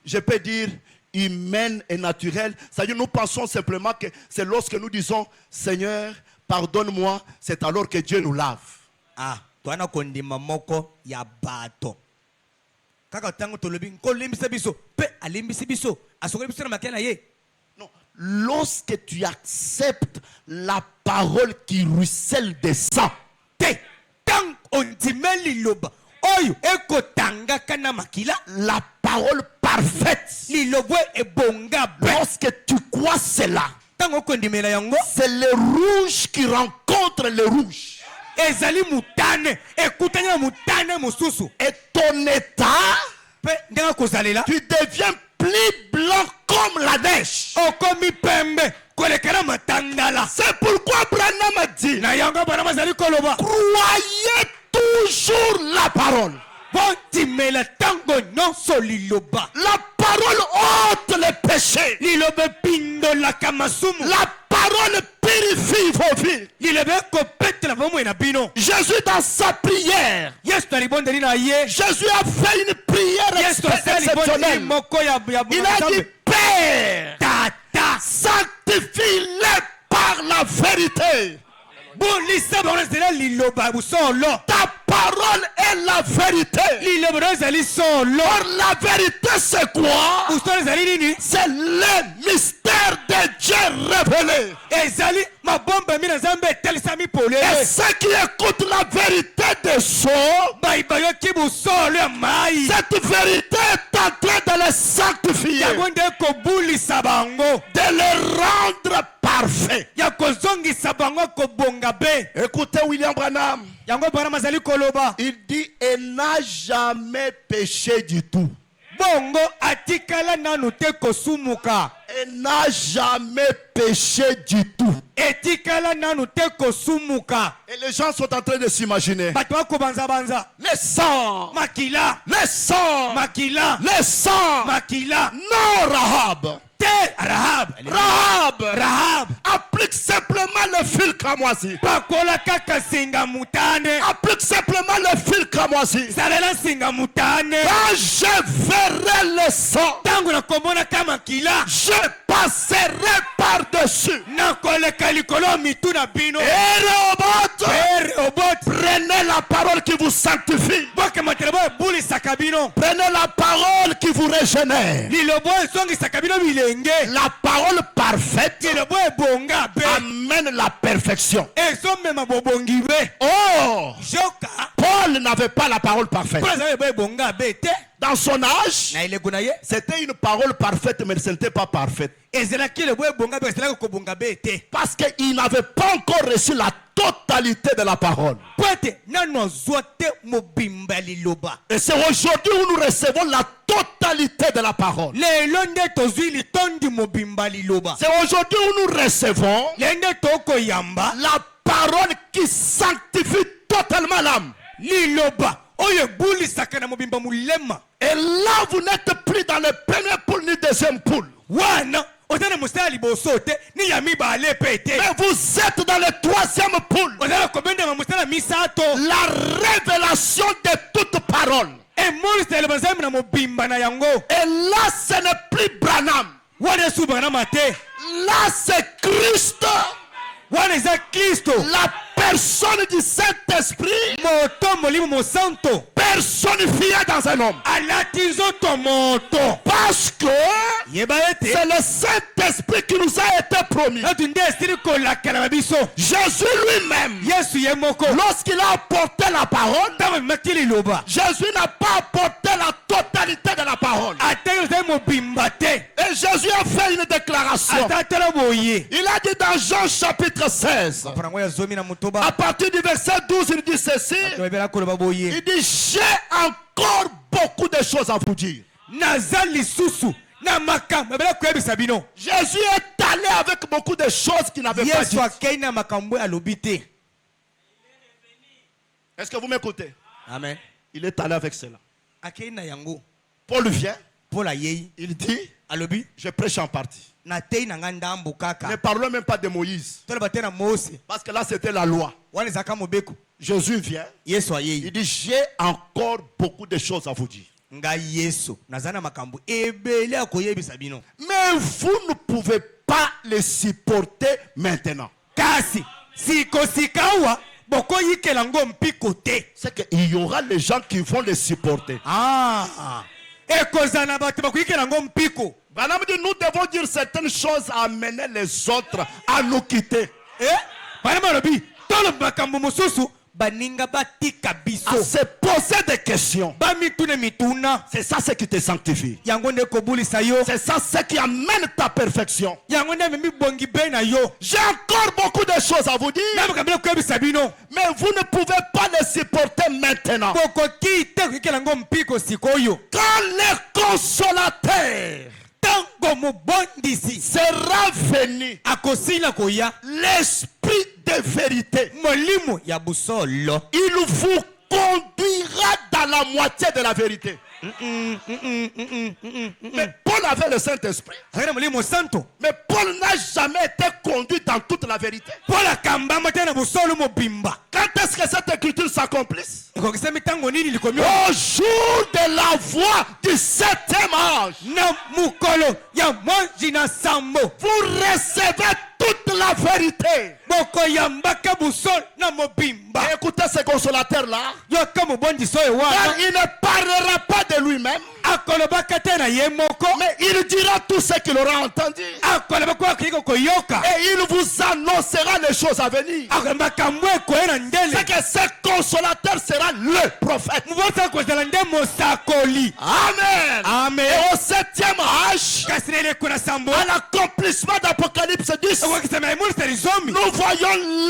je peux dire, humaine et naturelle. C'est-à-dire, nous pensons simplement que c'est lorsque nous disons, Seigneur, pardonne-moi, c'est alors que Dieu nous lave. twana kondima moko ya bato kaka ntango tolobi nkolimbisa biso mpe alimbisi biso asokoli biso na makila na ye. Non. Lorsque tu acceptes la parole qui ruisselle de sang, te ntango ondimeli liloba oyo ekotangaka na makila la parole parfaite, liloba ebonga be. lorsque tu crois cela, ntango okondimela yango c'est le rouge qui rencontre le rouge. ezali mutane ekutani na mutane mosusu Et ton état, mpe ndenge kozalela tu deviens plus blanc comme la neige. okomi pembe kolekela matandala. C'est pourquoi Branham a dit, na yango bana bazali koloba croyez toujours la parole. bondimela ntango nyonso liloba. La parole ôte les péchés. liloba epindolaka masumu. La parole purifie vos vies. liloba ekopetela bomoi na bino. Jésus dans sa prière, yesu alibondeli na ye. Jésus a fait une prière yesu asali bondeli exceptionnelle. moko ya Il a dit, Père, tata sanctifie-les par la vérité. bulisa bango ezala liloba busolo. Ta parole est la vérité. liloba no ezali solo. Or la vérité c'est quoi? busolo ezali nini? C'est le mystère de Dieu révélé. ezali mabomba mi na nzambe etelisami polele. Et ceux qui écoutent la vérité des choses, bayoki busolo ya mai. cette vérité est en train de les sanctifier, yango nde kobulisa bango de les rendre parfaits. ya kozongisa bango kobonga be. Écoutez William Branham, yango bana mazali koloba il dit, il n'a jamais péché du tout. bongo atikala nanu te kosumuka. Il n'a jamais péché du tout. etikala nanu te kosumuka. Et les gens sont en train de s'imaginer, bato bakobanza-banza le sang, makila le sang, makila le sang. makila Non, Rahab. te rahab Rahab applique simplement le fil cramoisi. pakola kaka singa mutane. Applique simplement le fil cramoisi. salela singa mutane. Quand je verrai le sang, ntango nakomonaka makila je passerai par-dessus. nakoleka likolo mitu na bino. Et Rehoboth, prenez la parole qui vous sanctifie. bokematela bo ebulisaka bino. Prenez la parole qui vous régénère. lilobo ezongisaka bino bilenge. La parole parfaite lilobo ebonga be amène la perfection. ezomema bobongi be. Oh, joka Paul n'avait pas la parole parfaite. mpo nazali ebo ebonga be te. Dans son âge, na ilego na ye c'était une parole parfaite, mais ce n'était pas parfaite. ezalaki elebo ebonga be ezalaki kobonga be te Parce qu'il n'avait pas encore reçu la totalité de la parole. po ete nano azwa te mobimba ya liloba. Et c'est aujourd'hui où nous recevons la totalité de la parole. lelo nde tozwi litondi mobimba ya liloba. C'est aujourd'hui où nous recevons le nde tokoyamba la parole qui sanctifie totalement l'âme. liloba oyo ebulisaka na mobimba mulema. Et là, vous n'êtes plus dans le premier poule ni deuxième poule. wana oza na mosala ya liboso te ni ya mibale pe te. Mais vous êtes dans le troisième poule. oza na kobendama mosala ya misato. La révélation de toute parole. emonisa eleba nzambe na mobimba na yango. Et là, ce n'est plus Branham. wana esubaka na te. Là, c'est Christ. wana eza kristo. La personne du Saint-Esprit moto molimo mosanto personnifiée dans un homme. alati nzoto moto. Parce que yeba ete c'est le Saint-Esprit qui nous a été promis. natu nde esili kolakela na biso. Jésus lui-même, yesu ye moko lorsqu'il a apporté la parole, ntango ememaki liloba Jésus n'a pas apporté la totalité de la parole. ateki ozali mobimba te. Et Jésus a fait une déclaration. ata tala boye Il a dit dans Jean chapitre 16, mpona yango ya zomi na à motoba partir du verset 12, il dit ceci. toyebela koloba boye Il dit, j'ai encore beaucoup de choses à vous dire. naza lisusu na makambo ebela koyebisa bino. Jésus est allé avec beaucoup de choses qu'il n'avait pas dit. yesu akei na makambo oyo alobi te. Est-ce que vous m'écoutez? amen. Il est allé avec cela. akei na yango Paul vient, mpo na yei il dit, alobi je prêche en partie. natei na ngai ndambo Ne kaka. parlons même pas de Moïse. toloba te na mose Parce que là, c'était la loi. wana ezalaka mobeko. Jésus vient, yesu il ayei dit, j'ai encore beaucoup de choses à vous dire. ngai yesu naza na makambo ebele ya koyebisa bino. Mais vous ne pouvez pas les supporter maintenant. kasi sikosika awa bokoyikela ngo mpiko te. C'est qu'il y aura les gens qui vont les supporter. ekozala na bato bakoyikela ngo mpiko. Branham dit, nous devons dire certaines choses à amener les autres à nous quitter. bana balobi toloba makambo mosusu baninga batika À biso. se poser des questions. bamituna mituna C'est ça ce qui te sanctifie. yango nde kobulisa yo. C'est ça ce qui amène ta perfection. yango nde amemi bongi be na yo. J'ai encore beaucoup de choses à vous dire. na makambo koyebisa bino. Mais vous ne pouvez pas les supporter maintenant. kokoki te koyikela ngo mpiko sikoyo. Quand le consolateur ntango mobondisi sera venu, akosila koya l'esprit de vérité, molimo ya busolo il vous conduira dans la moitié de la vérité. Mais Paul avait le Saint-Esprit. azali na molimo santo. Mais Paul n'a jamais été conduit dans toute la vérité. mpo akambama te na busolo mobimba. Quand est-ce que cette écriture s'accomplisse? ekokisami ntango nini likomi Au jour de la voix du septième ange. na mokolo ya mwanzi na sambo. Vous recevez toute la vérité. bokoyambaka busolo na mobimba. Et écoutez ce consolateur-là. yoka mobondisi oyo Car wana il ne parlera pas de lui-même, akolobaka te na ye moko. mais il dira tout ce qu'il aura entendu. akoloba ko akoki koyoka. Et il vous annoncera les choses à venir. makambo ekoye na ndele. C'est que ce consolateur sera le prophète. mobosa kozala nde mosakoli. Amen. amen. Et au septième âge, kasi na eleko na sambo à l'accomplissement d'Apocalypse 10, okokisama emonisa lizomi. nous voyons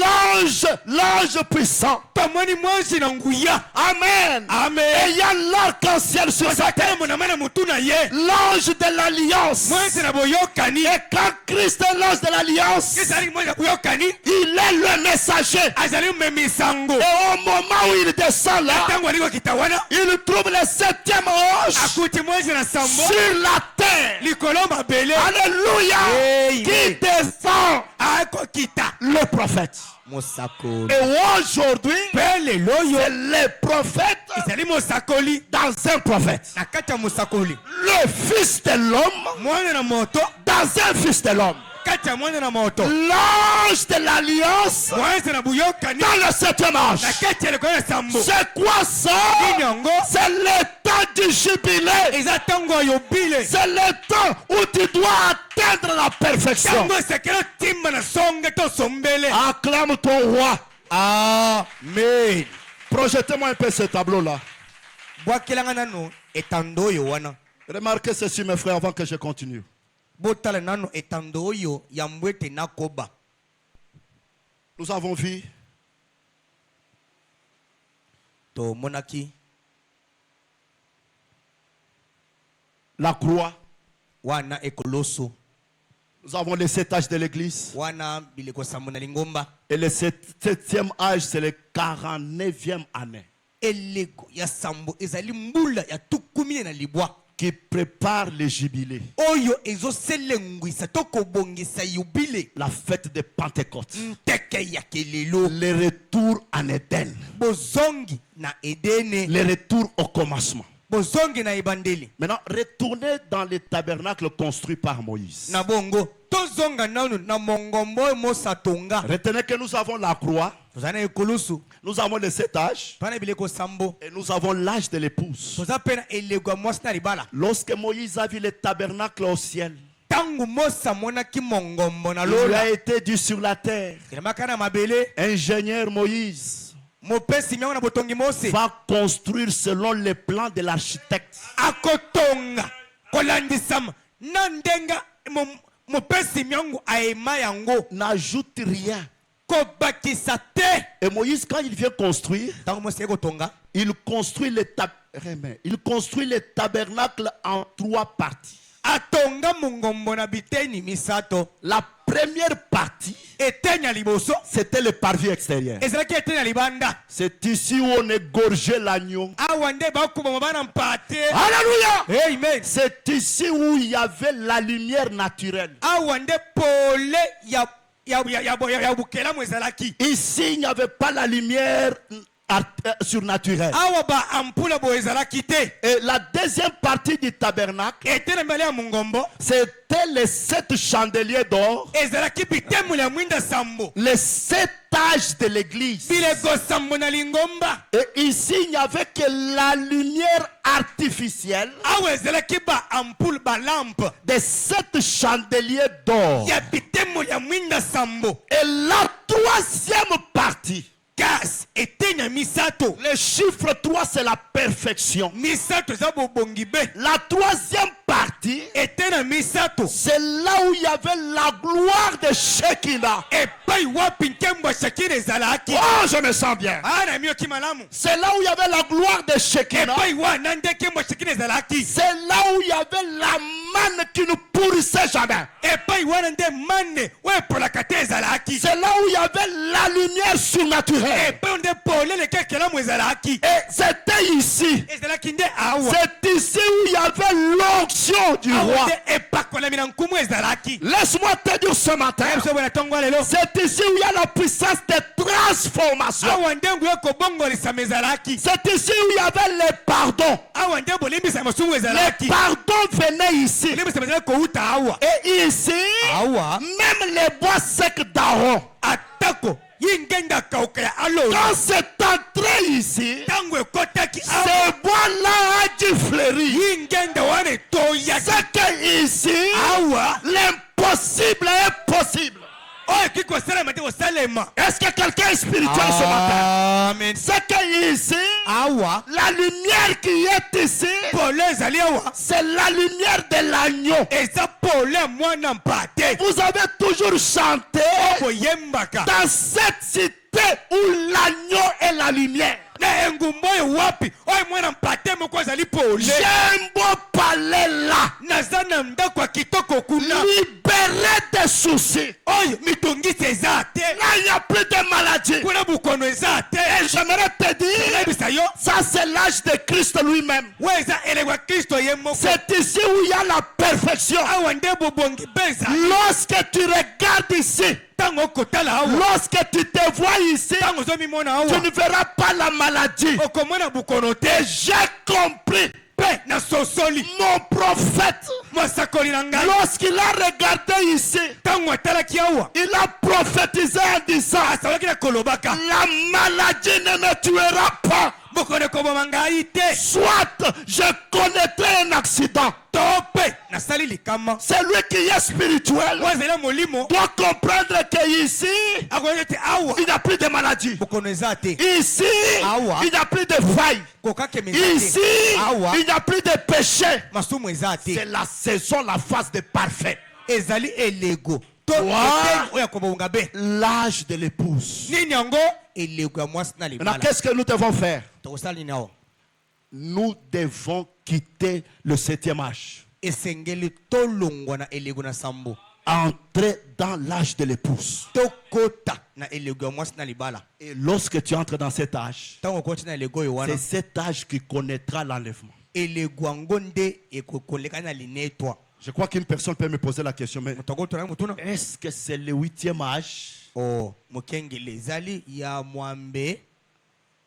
l'ange puissant. tomoni mwanzi na nguya. Amen. amen. Ayant l'arc-en-ciel sur sa tête. monama na motu na ye. L'ange de l'alliance. mwanzi na boyokani. Et quand Christ est l'ange de l'alliance, ezali mwanzi na boyokani. il est le messager. azali mmemisango. Et au moment où il descend là, ntango ali kokita wana il trouve le septième ange akuti mwanzi na sambo sur la terre. likolo mabele. Alléluia. Amen. Qui descend akokita le prophète. mosakoli. Et aujourd'hui, mpe lelo oyo c'est le prophète ezali mosakoli dans un prophète. na kati ya mosakoli. Le fils de l'homme mwana na moto dans un fils de l'homme. kati ya mwana na moto. L'ange de l'alliance mwanzi na buyokani dans le septième ange. na kati ya likolo ya sambo. C'est quoi ça? nini yango? C'est le temps du jubilé. eza ntango ya yobile. C'est le temps où tu dois atteindre la perfection. ntango esekeli otimba na songe to sombele. Acclame ton roi. amen. Projetez-moi un peu ce tableau-là. bwakelanga nano etando oyo wana. Remarquez ceci, mes frères, avant que je continue. Botala nano etando oyo ya mbwete nakoba. Nous avons vu To monaki la croix. wana ekoloso. Nous avons les 7 âges de l'église. Wana bileko samuna lingomba. Et le 7e âge, c'est le 49e année. Elego ya sambo ezali mbula ya tukumine na libwa. Qui prépare le jubilé. Oyo ezo selengwisa toko bongisa yubile. La fête de Pentecôte. Nteke ya kelelo. Le retour en Éden. Bozongi na Edene. Le retour au commencement. Bozongi na ibandeli. Maintenant, retournez dans le tabernacle construit par Moïse. Na bongo. Tozonga nanu na mongombo mosatonga. Retenez que nous avons la croix. Tozana ekolusu. Nous avons les 7 âges. Pana bileko sambo. Et nous avons l'âge de l'épouse. Tozapena elego mwasna ribala. Lorsque Moïse a vu le tabernacle au ciel, Tangu mosa mona ki mongombo na il lui lola. a été dit sur la terre, Makana mabele. ingénieur Moïse Mopesi miango na botongi mose. va construire selon les plans de l'architecte. Akotonga. Kolandisama. Nandenga. Mopesi miango aema yango. N'ajoute rien. Kobakisa te. Et Moïse, quand il vient construire, Tangu mose ekotonga. il construit le tabernacle en 3 parties. Atonga mungombo na biteni misato. La première partie, Etenya liboso. c'était le parvis extérieur. Ezalaki etenya libanda. C'est ici où on égorgeait l'agneau. Awande bakuba mabana mpate. Alléluia! Amen. C'est ici où il y avait la lumière naturelle. Awande pole ya bukela mwezalaki. Ici, il n'y avait pas la lumière surnaturelle. Awa ba ampula bo ezalaki te. Et la deuxième partie du tabernacle, Etena mbele ya mungombo. c'était les 7 chandeliers d'or, Ezalaki bitemu ya mwinda sambo. les 7 âges de l'église. Bilego sambo na lingomba. Et ici, il n'y avait que la lumière artificielle Awa ezalaki ba ampule ba lampe. des 7 chandeliers d'or. Ya bitemu ya mwinda sambo. Et la troisième partie, Gas etenya misato. le chiffre 3, c'est la perfection. Misato za bobongi be. La troisième partie, Etena misato. c'est là où il y avait la gloire de Shekinah. Epai wapi nkembo shakire ezalaki. Oh, je me sens bien. Ana mio kimalamu. C'est là où il y avait la gloire de Shekinah. Epai wa nande kembo shakire ezalaki. C'est là où il y avait la manne qui ne pourrissait jamais. Epai wa nande manne we polakate ezalaki. C'est là où il y avait la lumière surnaturelle. Epai nde pole le kekela mu ezalaki. Et c'était ici. Ezalaki nde awa. C'est ici où il y avait l'onction du roi. Awa nde epakola mina nkumu ezalaki. Laisse-moi te dire ce matin. Ebiso bwana tongwa lelo. C'est ici où il y a la puissance de transformation. Awa nde nguye kobongolisa ezalaki. C'est ici où il y avait les pardons. Awa nde bolimbisa masumu Les ezalaki. pardons venaient ici. Bolimbisa ezalaki kouta awa. Et ici, Awa. même les bois secs d'Aaron. Atako yingenda kauka ya alo. Quand c'est entré ici, Tangu ekotaki awa. ces bois-là a dû fleurir. Yingenda wane toyaki. C'est que ici, Awa. l'impossible est possible. Oye kiko salama te osalema. Est-ce que quelqu'un est spirituel ce matin? Amen. C'est que ici, Awa. la lumière qui est ici, Pole ezali awa. c'est la lumière de l'agneau. Eza pole mwana mpate. Vous avez toujours chanté Boyembaka. dans cette cité où l'agneau est la lumière. Na engumbo oyo wapi. Oye mwana mpate moko ezali pole. J'ai un beau palais là. Naza na ndako ya kitoko kuna. Libéré des soucis. Oyo mitungisi eza te. Là, il n'y a plus de maladie. Kuna bukono eza te. Et j'aimerais te dire, Elebisa yo. ça c'est l'âge de Christ lui-même. We eza elewa Kristo ye moko. C'est ici où il y a la perfection. Awa nde bobongi beza. Lorsque tu regardes ici, Tango kotala awa. lorsque tu te vois ici, Tango zomi mona tu awa. ne verras pas la maladie. Okomona bukono te. Et j'ai compris, Pe na sosoli. mon prophète, Masakoli na ngai. lorsqu'il a regardé ici, Tango atalaki awa. il a prophétisé en disant, Asalaki na kolobaka. la maladie ne me tuera pas. Bokone koboma ngai te. Soit je connaîtrai un accident, Tope na asali likama Celui qui est spirituel oyo azali molimo doit comprendre qu'ici, akoyeba ete awa il n'y a plus de maladie. bokono eza te Ici, Awa. il n'y a plus de faille. kokakema eza Ici, te awa il n'y a plus de péché. masumu eza te C'est la saison, la phase de parfait. ezali elego to Wow. eteni oyo akobonga be L'âge de l'épouse. nini yango elego ya mwasi na Maintenant, libala qu'est-ce que nous devons faire? tokosala nini awa Nous devons quitter le 7e âge. esengeli tolongwa na elego na sambo Entrer dans l'âge de l'épouse. tokota na elego ya mwasi na libala Et lorsque tu entres dans cet âge, ntango okoti na elego oyo wana c'est cet âge qui connaîtra l'enlèvement. elego yango nde ekokoleka na linetwa Je crois qu'une personne peut me poser la question, mais moto akotona motuna est-ce que c'est le 8e âge? o mokengele ezali ya mwambe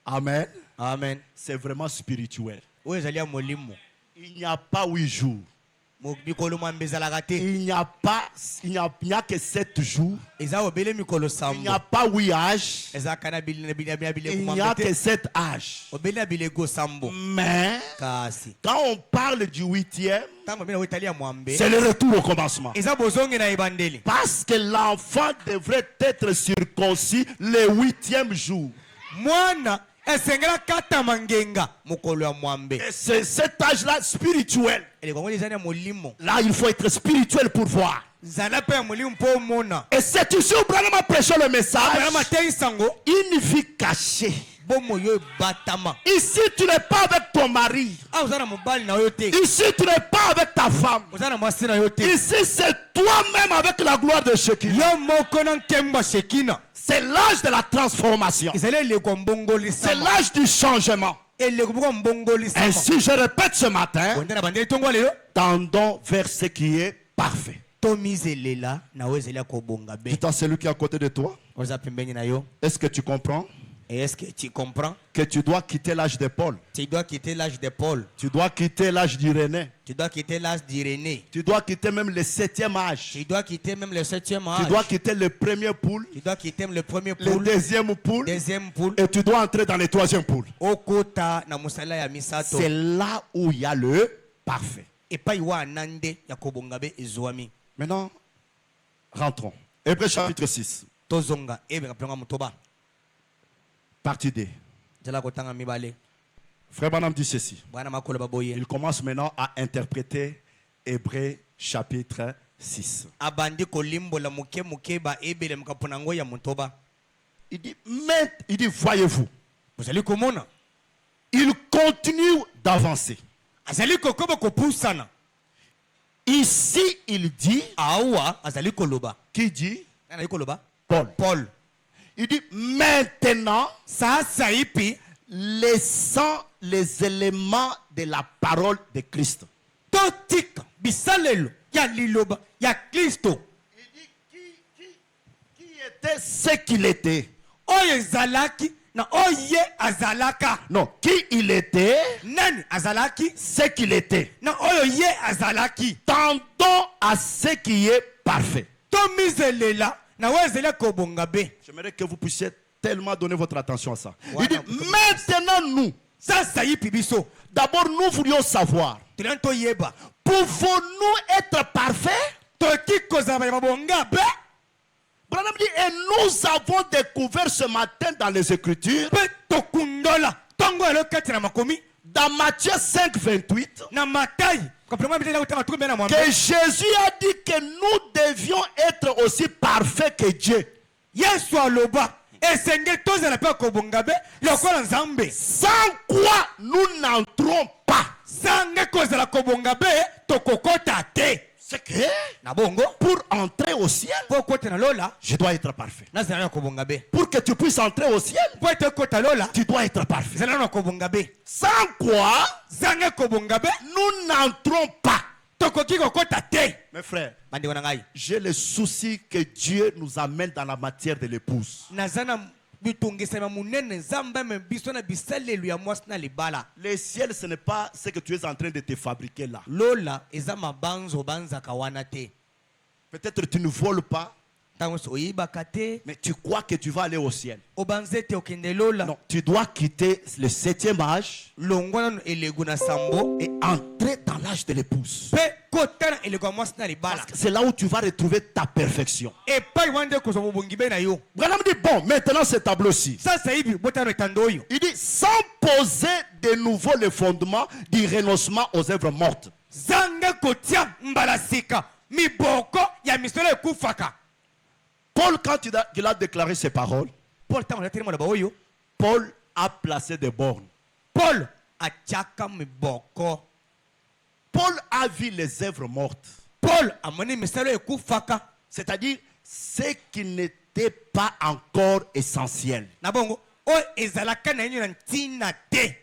Amen. amen C'est vraiment spirituel. oyo ezali ya molimo Il n'y a pas 8 jours. mikolo mwambe ezalaka te Il n'y a que 7 jours. eza obele mikolo Il n'y sambo a pas 8 âges. ezalaka na bileko Il n'y a mwambe que te 7 âges. obele na bileko sambo Mais kasi quand on parle du 8e, ntango bino etali ya mwambe c'est le retour au commencement. eza bozongi na ebandeli Parce que l'enfant devrait être circoncis le 8e jour. mwana esengela katama ngenga mokolo ya mwambe Et c'est cet âge-là spirituel. eleko yango ezali ya molimo Là, il faut être spirituel pour voir. zala mpe ya molimo mpo omona Et c'est ici où Branham a prêché le message. abraham atei sango Une vie cachée. bomoi oyo ebatama Ici, tu n'es pas avec ton mari. awa oza na mobali na yo te Ici, tu n'es pas avec ta femme. oza na mwasi na yo te Ici, c'est toi-même avec la gloire de Shekinah. yo moko na nkembo ya shekina C'est l'âge de la transformation. ezali eleko ya C'est mbongolisama l'âge du changement. eleko moko ya mbongolisama Ainsi, je répète ce matin, bonde na bandeli ntongo lelo tendons vers ce qui est parfait. tomizelela na oyo ezali ya kobonga be Dis à celui qui est à côté de toi, oza pembeni na yo est-ce que tu comprends et est-ce que tu comprends que tu dois quitter l'âge de Paul? tu dois quitter l'âge de Paul Tu dois quitter l'âge d'Irénée. tu dois quitter l'âge d'Irénée Tu dois quitter même le 7e âge. tu dois quitter même le 7e Tu âge dois quitter le premier poule, tu dois quitter le premier le poule deuxième poule, deuxième poule et tu dois entrer dans le troisième poule. okota na mosala ya misato C'est là où il y a le parfait. epai wana nde ya kobonga be ezwami Maintenant, rentrons. Hébreux chapitre 6, tozonga ebeka mpenga motoba partie D. nzela kotanga mibale Frère Branham dit ceci. bwana makolo baboye Il commence maintenant à interpréter Hébreux chapitre 6. abandi kolimbola moke moke baebele makapo na ngo ya motoba Il dit, voyez-vous, bozali komona il continue d'avancer. azali kokoba kopusana Ici, il dit, awa azali koloba qui dit? azali koloba Paul. Paul Il dit, maintenant, sasa ipi laissant les éléments de la parole de Christ. totika bisalelo ya liloba ya Kristo Il dit, qui était ce qu'il était? oyo ezalaki na oye azalaka Non, qui il était, nani azalaki ce qu'il était. na oyo ye azalaki Tendons à ce qui est parfait. tomizelela na oyo ezali kobonga be J'aimerais que vous puissiez tellement donner votre attention à ça. Ouais, Il dit, non, maintenant nous, sasa yipi biso d'abord nous voulions savoir, tolani toyeba pouvons-nous être parfaits? toki kozala baya babonga be Branham dit, et nous avons découvert ce matin dans les Écritures, mpe tokundola ntongo elo kati na makomi dans Matthieu 5, 28, na matai kapelonga bitela kotanga tuku mbe na mwambe que Jésus a dit que nous devions être aussi parfaits que Dieu. yesu aloba esengeli tozala mpe kobonga be lokola nzambe Sans quoi nous n'entrons pas. sange kozala kobonga be tokokota te C'est que na bongo pour entrer au ciel, mpo okota na lola je dois être parfait. nazala na kobonga be Pour que tu puisses entrer au ciel, mpo ete okota lola tu dois être parfait. ezala na kobonga be Sans quoi sange kobonga be nous n'entrons pas. tokoki kokota te Mes frères, bandeko na ngai j'ai le souci que Dieu nous amène dans la matière de l'épouse. naza na bitongisama munene nzambe ame biso na bisalelo ya mwasi na libala Le ciel, ce n'est pas ce que tu es en train de te fabriquer là. lola eza mabanzo banzaka wana te Peut-être tu ne voles pas, ntango nyonso oyibaka te mais tu crois que tu vas aller au ciel. obanza ete okende lola Non, tu dois quitter le 7e âge longwa nano elego na sambo et entrer dans l'âge de l'épouse. mpe kotana eleko mwasi na libala C'est là où tu vas retrouver ta perfection. epai wande kozwa bobongi be na yo Branham dit, bon, maintenant ce tableau-ci. sasa hivi botano etando oyo Il dit, sans poser de nouveau le fondement du renoncement aux œuvres mortes. zanga kotia mbala sika miboko ya misolo ekufaka. Paul, quand il a déclaré ces paroles, Paul ntango alateli mwana baoyo Paul a placé des bornes. Paul atiaka miboko. Paul a vu les œuvres mortes. Paul amoni misolo ekufaka. C'est-à-dire ce qui n'était pas encore essentiel. Na bongo oyo ezalaka na yenyo na ntina te.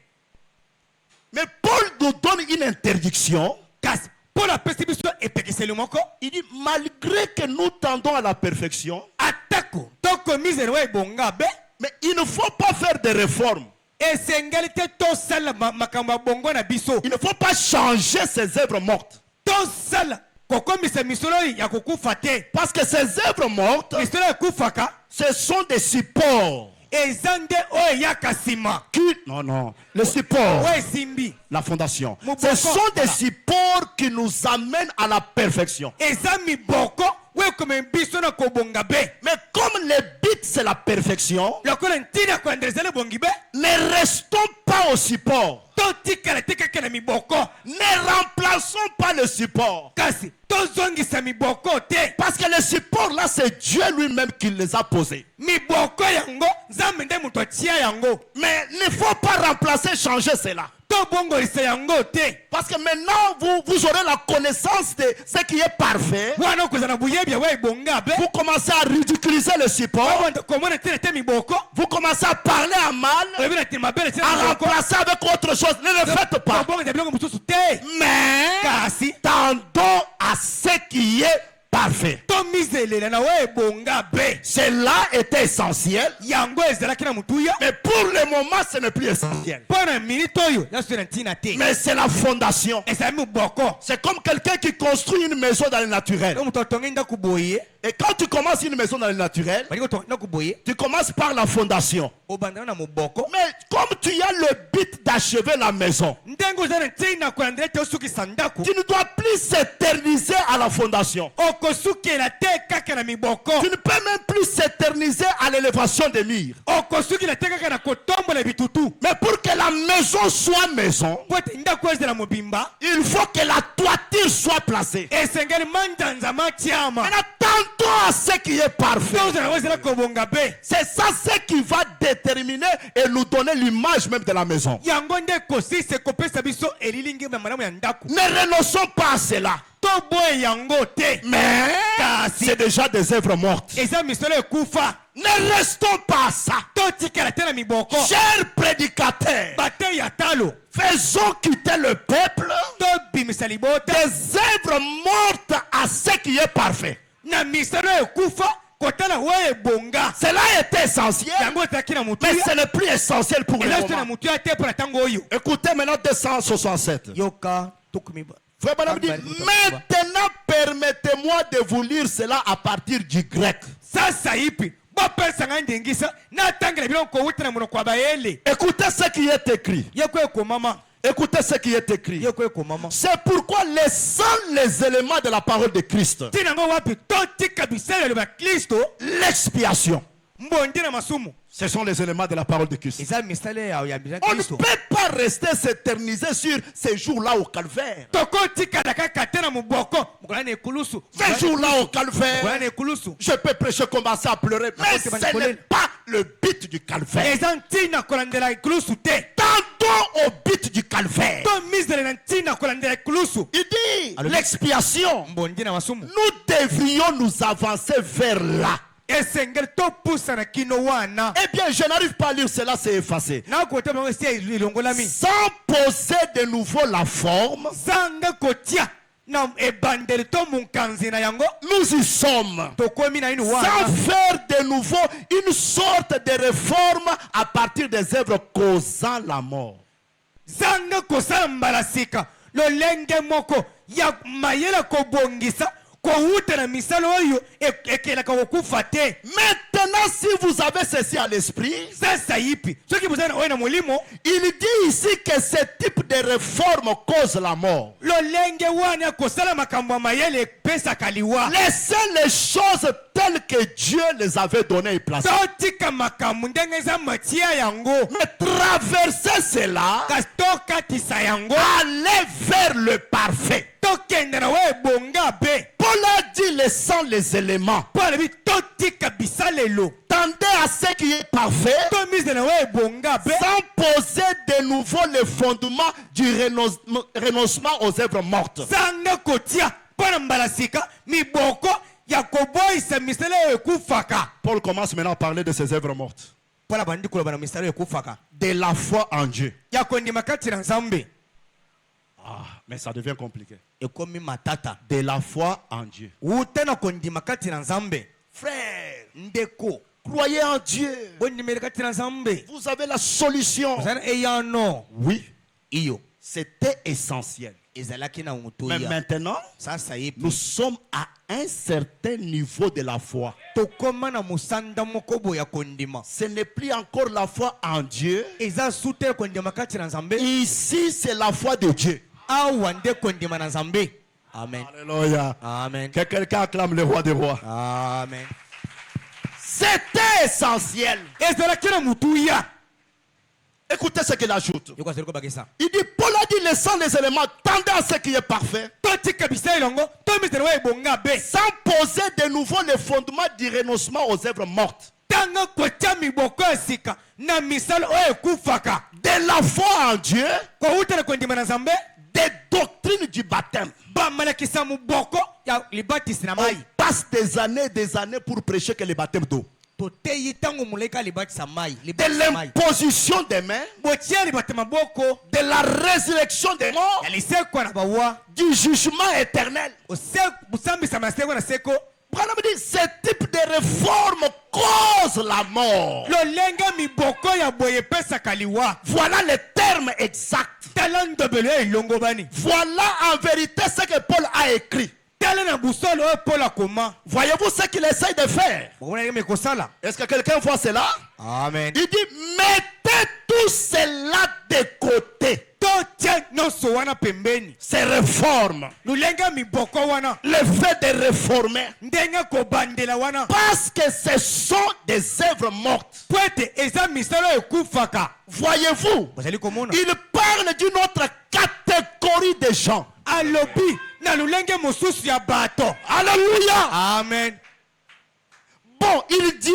Mais Paul nous donne une interdiction. Kasi Paul apesi biso epekiseli moko. Il dit, malgré que nous tendons à la perfection, Atako tokomisele wa ebonga be mais il ne faut pas faire de réformes. esengeli te tosala makambo ya bongo na biso. Il ne faut pas changer ces œuvres mortes. Tosala kokomisa misolo ya kokufa te. Parce que ces œuvres mortes, Misolo ekufaka ce sont des supports. eza nde oyo eyaka nsima Non, le support, oyo esimbi la fondation. Moboko. Ce sont des Voilà. supports qui nous amènent à la perfection. eza miboko oyo ekomema biso na kobonga be. Mais comme le but c'est la perfection, lokola ntina kolandela ezala ebongi be ne restons pas au support. totikala te kaka na miboko Ne remplaçons pas le support. kasi tozongisa miboko te. Parce que le support là, c'est Dieu lui-même qui les a posés. miboko yango nzambe nde moto atia yango. Mais il ne faut pas remplacer, changer cela. tobongolisa yango te. Parce que maintenant, vous aurez la connaissance de ce qui est parfait. wana okozala na buyebi ya wa ebonga be Vous commencez à ridiculiser le support. wabanda komona ntina te miboko Vous commencez à parler à mal, oyebi na ntina mabele tina à miboko remplacer avec autre chose. Ne le faites pas. tobongisa biloko mosusu te. Mais kasi tendons à ce qui est parfait. tomizelela na wa ebonga be Cela était essentiel. yango ezalaki na motuya Mais pour le moment, ce n'est plus essentiel. mpo na minute oyo nyonso na ntina te. Mais c'est la fondation. ezali miboko C'est comme quelqu'un qui construit une maison dans le naturel. oyo moto atongi ndako boye Et quand tu commences une maison dans le naturel, balingi otonga ndako boye tu commences par la fondation. obandana na moboko Mais comme tu as le but d'achever la maison, ndenge oza na ntina kolandela ete osukisa ndako tu ne dois plus s'éterniser à la fondation. okosukela te kaka na miboko Tu ne peux même plus s'éterniser à l'élévation des murs. okosukela te kaka na kotombola bitutu. Mais pour que la maison soit maison, po ete ndako ezala mobimba il faut que la toiture soit placée. esengeli manzanza matiama Maintenant, tendons à ce qui est parfait. tozala ezala kobonga be C'est ça ce qui va déterminer et nous donner l'image même de la maison. yango nde ekosisa ekopesa biso elilingi ya malamu ya ndako. Ne renonçons pas à cela. toboye yango te Mais kasi c'est déjà des œuvres mortes. eza misolo ekufa. Ne restons pas à ça. totikala te na miboko Chers prédicateurs, bate ya talo faisons quitter le peuple tobimisa libota des œuvres mortes à ce qui est parfait. na misolo ekufa kotala wa ebonga. Cela était essentiel, yango ezalaki na mais motuya ce n'est plus essentiel pour le eza so na moment. motuya te mpo na ntango oyo. Écoutez maintenant 267. yoka tokomiba Frère Branham dit, maintenant permettez-moi de vous lire cela à partir du grec. sasa ipi bopesa ngai ndengisa natangela biloko kowuta na monoko ya bayele. Écoutez ce qui est écrit. yeko ekomama Écoutez ce qui est écrit. yeko ekomama C'est pourquoi laissant les éléments de la parole de Christ, ntina yango wapi totika bisalelo ba kristo l'expiation, mbondi na masumu ce sont les éléments de la parole de Christ. eza misale ya On ne kristo. peut pas rester s'éterniser sur ces jours-là au calvaire. tokotikala kaka te na moboko mokola na ekulusu Ces jours-là au mokola na calvaire, ekulusu je peux prêcher, commencer à pleurer, mais ce n'est pas le but du calvaire. eza ntina kolandela ekulusu te. Tendons au but du calvaire. tomizele na ntina kolandela ekulusu. Il dit, l'expiation, mbondi na masumu nous devrions nous avancer vers là. esengeli topusana kino wana. Eh bien, je n'arrive pas à lire cela, c'est effacé. nakota bango esi ilongolami Sans poser de nouveau la forme, zanga kotia na ebandeli to munkanzi na yango nous y sommes. tokomi na inu Sans wana faire de nouveau une sorte de réforme à partir des œuvres causant la mort. zanga kosala mbala sika lolenge moko ya mayele kobongisa kowuta na misala oyo ekelaka kokufa te. Mais Maintenant, si vous avez ceci à l'esprit, sasa ipi soki bozana oyo na molimo il dit ici que ce type de réforme cause la mort. lolenge wana ya kosala makambo ya mayele epesaka liwa Laissez les choses telles que Dieu les avait données et placées. totika makambo ndenge eza matia yango Mais traverser cela, kasi tokatisa yango aller vers le parfait. tokende na oyo ebonga be Paul a dit laissant les éléments. mpo alobi totika bisalelo Tendez à ce qui est parfait, tomise na oyo ebonga be sans poser de nouveau le fondement du renoncement aux œuvres mortes. sanga kotia mpo na mbala sika miboko ya koboyisa misala oyo ekufaka Paul commence maintenant à parler de ces œuvres mortes. mpo na bandi koloba na misala oyo ekufaka De la foi en Dieu. ya kondima kati na nzambe Ah, mais ça devient compliqué. ekomi matata De la foi en Dieu. wuta na kondima kati na nzambe Frère, ndeko croyez en Dieu. bondimeli kati na nzambe Vous avez la solution. ozana eyano Oui, iyo c'était essentiel. ezalaki na Mais mutuya maintenant, sasa yepi nous sommes à un certain niveau de la foi. tokóma na mosanda moko boye ya kondima Ce n'est plus encore la foi en Dieu. eza su te kondima kati na nzambe Ici, c'est la foi de Dieu. awa nde kondima na nzambe amen Alléluia. amen Que quelqu'un acclame le roi des rois. amen C'était essentiel. ezalaki na mutuya Écoutez ce qu'il ajoute. yokwaseli kobakisa Il dit, Paul a dit, laissant les éléments, tendez à ce qui est parfait, totika bisalelo yango tomisana oyo ebonga be sans poser de nouveau les fondements du renoncement aux œuvres mortes. ntanga kotia miboko ya sika na misala oyo ekufaka De la foi en Dieu, kowuta na kondima na nzambe des doctrines du baptême. bamalakisa moboko ya libatisi na On mai passe des années pour prêcher que le baptême d'eau. toteyi ntango moleki alibatisa mai De libatisa mai l'imposition des mains, botia libata maboko de la résurrection des morts, ya lisekwa na bawa du jugement éternel. bosambisama na seko na seko Branham dit, ce type de réforme cause la mort. lolenge miboko ya boye epesaka liwa Voilà le terme exact. tala ndobelo ya elongo bani Voilà en vérité ce que Paul a écrit. tala na busolo oyo paul akoma Voyez-vous ce qu'il essaye de faire? bokomona ndenge ekosala Est-ce que quelqu'un voit cela? amen Il dit, mettez tout cela de côté. totia nyonso wana pembeni Ces réformes, lolenge miboko wana le fait de réformer, ndenge kobandela wana parce que ce sont des œuvres mortes. po ete eza misala oyo ekufaka Voyez-vous, bozali komona il parle d'une autre catégorie de gens. alobi na lolenge mosusu ya bato Alléluia. amen Bon, il dit,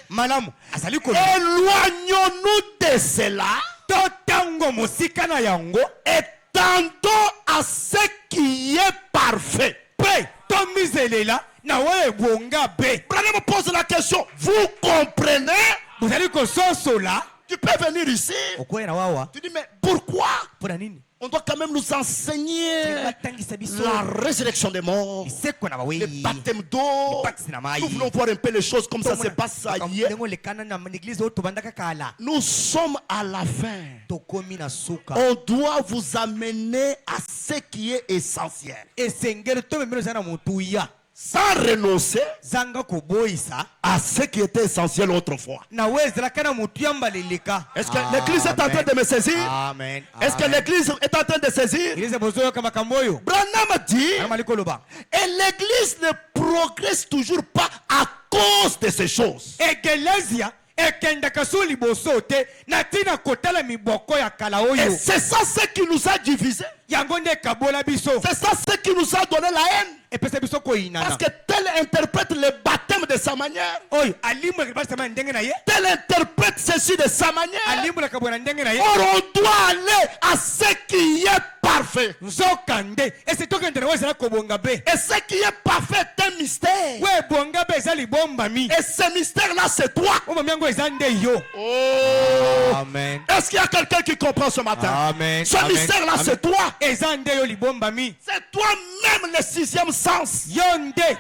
malamu azali koloba éloignons-nous de cela totango mosika na yango et tendons à ce qui est parfait. mpe tomizelela na oyo ebonga be Branham pose la question, vous comprenez? bozali kososola Tu peux venir ici. okwera wawa Tu dis, mais pourquoi? mpo na nini On doit quand même nous enseigner batangisa biso la résurrection des morts, lisekwa na le baweyi baptême d'eau. libatisi na mai Nous voulons voir un peu les choses comme ça se passe hier. ndenge olekana na eglize oyo tobandaka kala Nous sommes à la fin. tokomi na suka On doit vous amener à ce qui est essentiel. esengeli tomemeli oza na motuya Sans renoncer zanga koboyisa à ce qui était essentiel autrefois. na oyo ezalaka na motuya mbala eleka Est-ce que l'église est en train de me saisir? amen Est-ce que l'église est en train de saisir? eglize bozoyoka makambo oyo Branham dit, amali koloba et l'église ne progresse toujours pas à cause de ces choses. ekelezia ekendaka so liboso te na ntina kotala miboko ya kala Et oyo c'est ça ce qui nous a divisés. yango nde ekabola biso C'est ça ce qui nous a donné la haine. epesa biso Parce koyinana que tel interprète le baptême de sa manière. oyo alimbolaka libasama na ndenge na ye Tel interprète ceci de sa manière. alimbolaka boye na ndenge na ye Or, on doit aller à ce qui est parfait. nzoka nde ese tokendela oyo ezala kobonga be Et ce qui est parfait est un mystère. oyo ebonga be eza libombami Et ce mystère-là, c'est toi. ombami yango eza nde yo Oh! amen Est-ce qu'il y a quelqu'un qui comprend ce matin? amen Ce mystère-là, c'est toi. eza nde yo libombami C'est toi-même le sixième sens. yo nde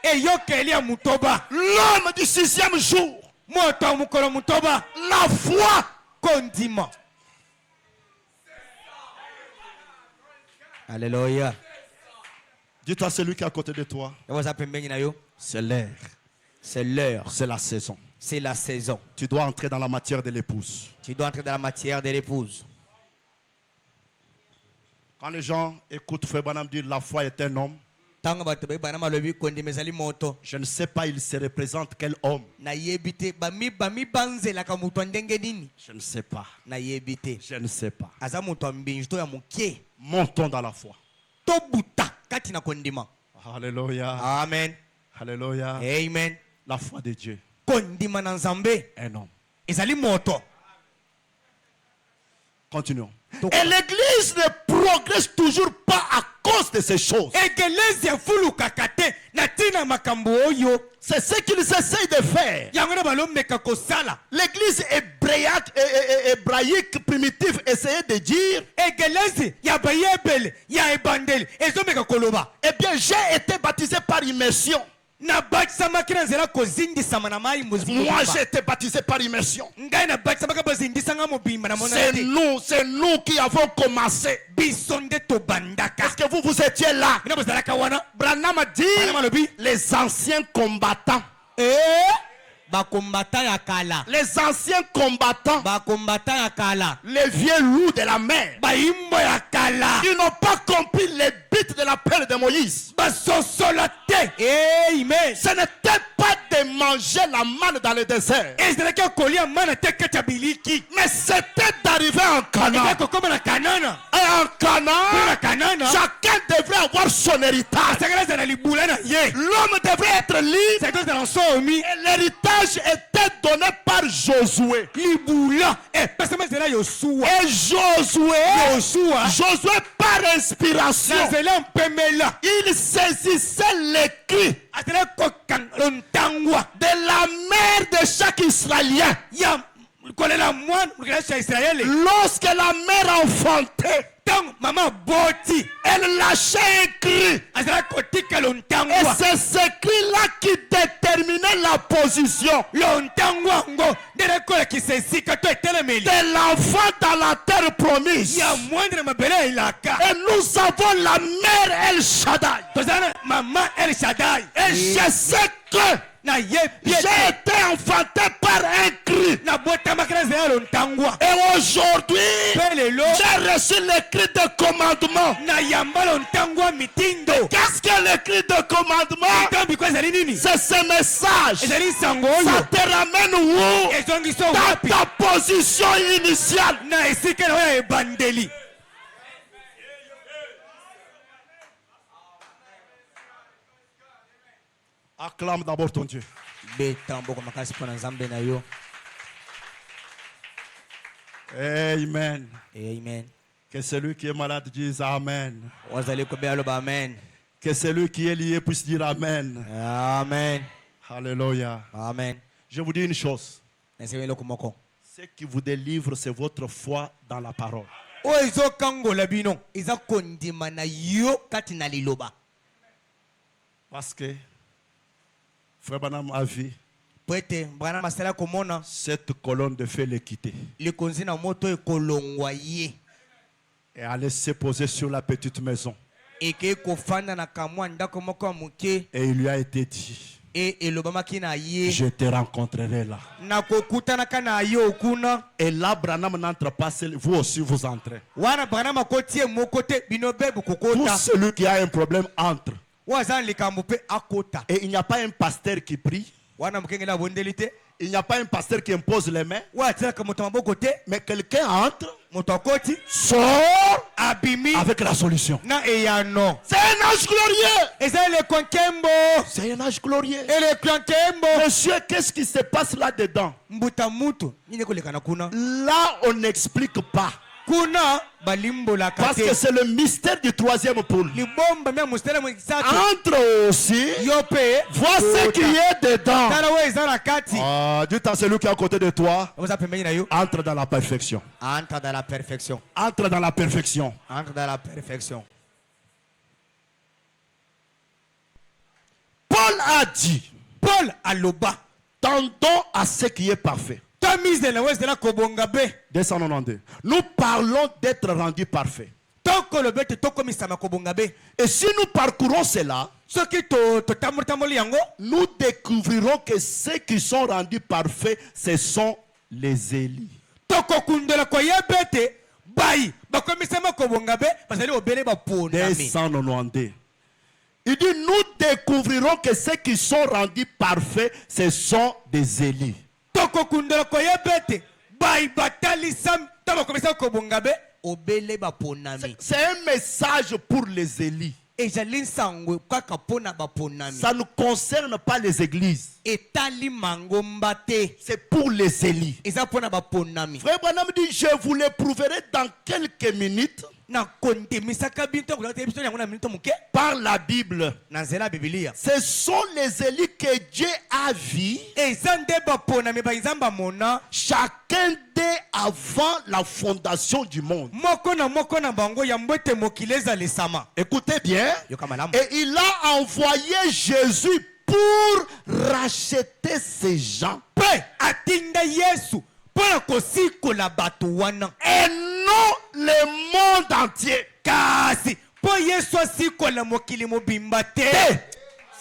eyokeli ya motoba L'homme du sixième jour. moto ya mokolo motoba La foi. kondima alleluya Dis-toi à celui qui est à côté de toi. oza pembeni na yo C'est l'air. C'est l'heure. C'est la saison. C'est la saison. Tu dois entrer dans la matière de l'épouse. Tu dois entrer dans la matière de l'épouse. Quand les gens écoutent Frère Branham dire la foi est un homme, je ne sais pas il se représente quel homme. Je ne sais pas. Je ne sais pas. Montons dans la foi. Alléluia. Amen. Alléluia. Amen. La foi de Dieu. Un homme. Continuons. Et l'église ne progresse toujours pas à cause de ces choses. C'est ce qu'ils essayent de faire. L'église hébraïque primitive essayait de dire, eh bien j'ai été baptisé par immersion. Moi j'ai été baptisé par immersion. C'est nous qui avons commencé. Est-ce que vous étiez là? Branham a dit les anciens combattants. Les anciens combattants, les vieux loups de la mer, ils n'ont pas compris les buts de l'appel de Moïse. Ce n'était pas de manger la manne dans le désert, mais c'était d'arriver en Canaan. Et en Canaan, chacun devrait avoir son héritage. L'homme devrait être libre. Et l'héritage était donné par Josué. Et Josué par inspiration, il saisissait l'écrit de la mère de chaque Israélien. Lorsque la mère enfantait, elle lâchait un cri. Et c'est ce cri-là qui déterminait la position de l'enfant dans la terre promise. Et nous avons la mère El Shaddai. Et je sais que j'ai été enfanté par un cri. Et aujourd'hui, j'ai reçu le cri de commandement. Qu'est-ce que le cri de commandement? C'est ce message. Ça te ramène où? Dans ta position initiale. Acclame d'abord ton Dieu. Amen. Amen. Que celui qui est malade dise Amen. Amen. Que celui qui est lié puisse dire Amen. Amen. Alléluia. Amen. Je vous dis une chose. Ce qui vous délivre, c'est votre foi dans la parole. Parce que Frère Branham a vu cette colonne de feu les quitter et aller se poser sur la petite maison. Et il lui a été dit, je te rencontrerai là. Et là, Branham n'entre pas seul, vous aussi vous entrez. Tout celui qui a un problème entre. Et il n'y a pas un pasteur qui prie. Il n'y a pas un pasteur qui impose les mains. Mais quelqu'un entre, sort avec la solution. C'est un âge glorieux. C'est un âge glorieux. Monsieur, qu'est-ce qui se passe là-dedans? Là, on n'explique pas. Parce que c'est le mystère du troisième pôle. Entre aussi, vois ce qui est dedans. Dites à celui qui est à côté de toi, entre dans la perfection. Entre dans la perfection. Entre dans la perfection. Entre dans la perfection. Paul a dit, Paul aloba, tendons à ce qui est parfait. 292. Nous parlons d'être rendu parfait. toko le bete toko misama kobongabe. Et si nous parcourons cela, Soki to tamuri yango, nous découvrirons que ceux qui sont rendus parfaits, ce sont les Élis. toko kundela kwa yebete bai bakomisama kobongabe pasali obele ba ponami. 292. Il dit, nous découvrirons que ceux qui sont rendus parfaits, ce sont des Élis. Toko kundela kwa yebete bai batali sam tama komisama kobongabe obele ba ponami. C'est un message pour les Élis. Et jalin sangwe kaka pona ba ponami. Ça ne concerne pas les églises. Etali mangomba te. C'est pour les Élis. Eza pona ba ponami. Frère Branham dit, je vous le prouverai dans quelques minutes Na konte misaka binto ko te biso yango na minute muke par la Bible. na nzela Biblia. Ce sont les Élis que Dieu a vus, Eza nde ba ponami ba nzamba mona chacun d'eux avant la fondation du monde. moko na bango ya mbwete mokileza lesama. Écoutez bien. Yoka malamu. Et il a envoyé Jésus pour racheter ces gens. Pe atinda Yesu pona kosikola bato wana. Et non le monde entier. Kasi po Yesu asikola mokili mobimba te.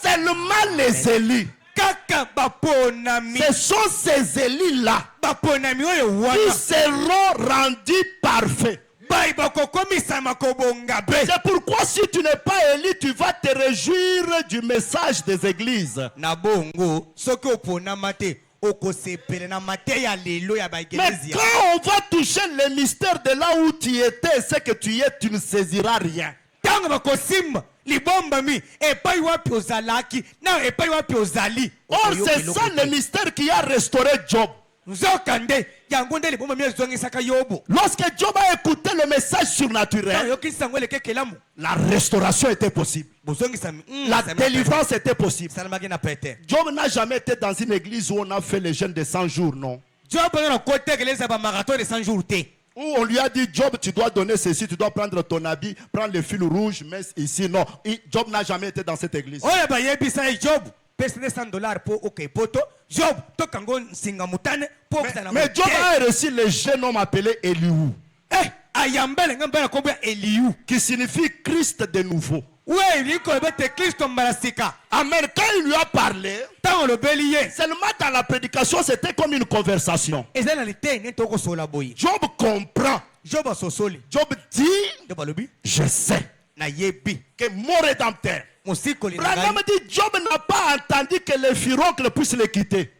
Seulement les Élis. Kaka ba ponami. Ce sont ces Élis-là Ba ponami oyo qui wana. seront rendus parfaits. Bai bakokomisama kobongabe. C'est pourquoi si tu n'es pas Élie, tu vas te réjouir du message des églises. Na bongo soki oponama te okosepele na mate ya lelo ya Mais baeglezia. quand on va toucher le mystère de là où tu étais, c'est que tu y es, tu ne saisiras rien. Tango bakosimba libombami epai wapi ozalaki na epai wapi ozali. Or, c'est ça le mystère qui a restauré Job. Nzokande yango nde libombami ezongisaka Yobo. Lorsque Job a écouté le message surnaturel, Yokisa ngo eleke kelamu. la restauration était possible. Bozongisami. La délivrance était possible. Salamaki na pete. Job n'a jamais été dans une église où on a fait les jeûnes de 100 jours, non. Job na kote egleza ba marathon de 100 jours te. Où on lui a dit, Job, tu dois donner ceci, tu dois prendre ton habit, prendre le fil rouge, mais ici, non. Job n'a jamais été dans cette église. Oya ba yebisa Job. Pese $100 pour OK poto. Job tokango singa mutane pour kusala. Mais Job a reçu le jeune homme appelé Eliou, ayambele ngamba kobo Eliou qui signifie Christ de nouveau. ouais liko bete Kristo mbalasika. Amen. Quand il lui a parlé, Tango le belier seulement dans la prédication, c'était comme une conversation. ezala lite ne toko sola boyi. Job comprend. Job asosoli. Job dit, De balobi je sais na yebi que mon rédempteur. musikoli na Branham ngai. dit, Job n'a pas entendu que les furoncles puissent le quitter.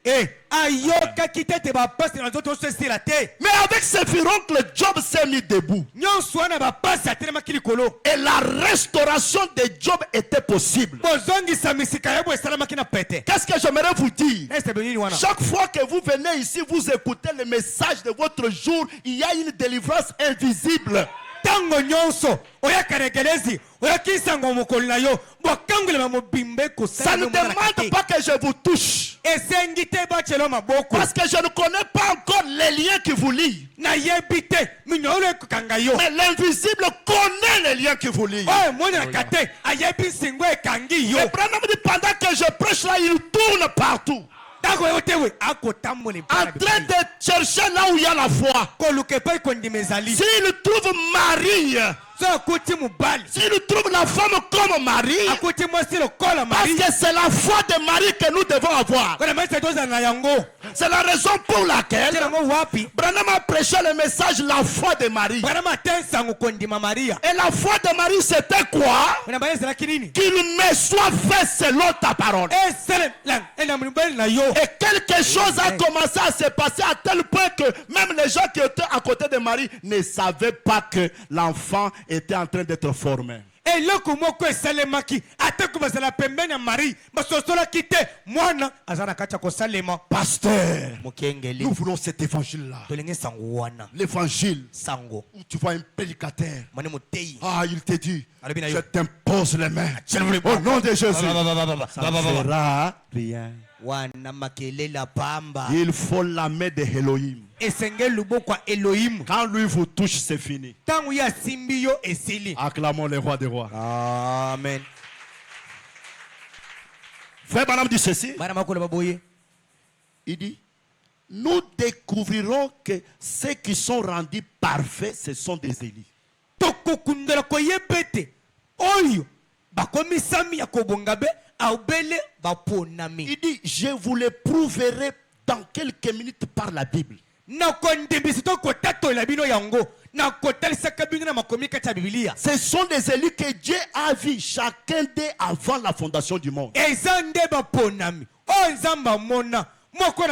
Ayoka kitete ba pasi na zoto sesila te. Mais avec ses furoncles, Job s'est mis debout. Nyonso na ba pasi atelema kilikolo. Et la restauration de Job était possible. Bozongisa misika yabo esalamaki na pete. Qu'est-ce que j'aimerais vous dire? Ese benini wana. Chaque fois que vous venez ici, vous écoutez le message de votre jour, il y a une délivrance invisible. Tango nyonso oya karegelezi oya kisango mokoli na yo bokangulema mobimbe Ça ne kosala demande pas que je vous touche. esengi te bachelo maboko Parce que je ne connais pas encore les liens qui vous lient. na yebi te minyolo ekokanga yo. Mais l'invisible connaît les liens qui vous lient. Oyo monaka te ayebi nsingo ekangi yo. Et Branham dit, pendant que je prêche là, il tourne partout. Tango yo tewe akotambola En train de chercher là où il y a la foi. koluka epai kondima ezali. S'il trouve Marie, So akuti mobali s'il trouve la femme comme Marie, akuti mwasi lokola parce Marie. que c'est la foi de Marie que nous devons avoir. Kona maisa tozala na yango. C'est la raison pour laquelle Tela ngo wapi? Branham a prêché le message la foi de Marie. Bana matensango kondima Maria. Et la foi de Marie, c'était quoi? Kona bana ezalaki nini? Qu'il me soit fait selon ta parole. Esele lang ena mobali na yo. Et quelque chose a commencé à se passer à tel point que même les gens qui étaient à côté de Marie ne savaient pas que l'enfant était en train d'être formé. eloko moko esalemaki ate ko bazala pembeni ya Marie basosolaki te mwana aza na kati ya kosalema. Pasteur, Mokengeli nous voulons cet évangile-là. tolenge sango wana L'évangile sango où tu vois un prédicateur. mwana motei. Ah, il te dit, Alobi na je yo. t'impose les mains. Au nom de Jésus. Ça ne fera rien. Wana makelela pamba Il faut la main de Elohim. esengeli luboko ya Elohim. Quand lui vous touche, c'est fini. Tango ya simbi yo esili. Acclamons le roi des rois. Amen. Frère Branham dit ceci. Bana makolo baboye. Il dit, nous découvrirons que ceux qui sont rendus parfaits, ce sont des Élis. tokokundela koyebete oyo bakomisami ya kobongabe aubele baponami. Il dit, je vous le prouverai dans quelques minutes par la Bible. nakondembisi tokotatola bino yango nakotalisaka bino na makomi kati ya Biblia. Ce sont des élus que Dieu a vu chacun d'eux avant la fondation du monde. eza nde baponami oyo nzambe amona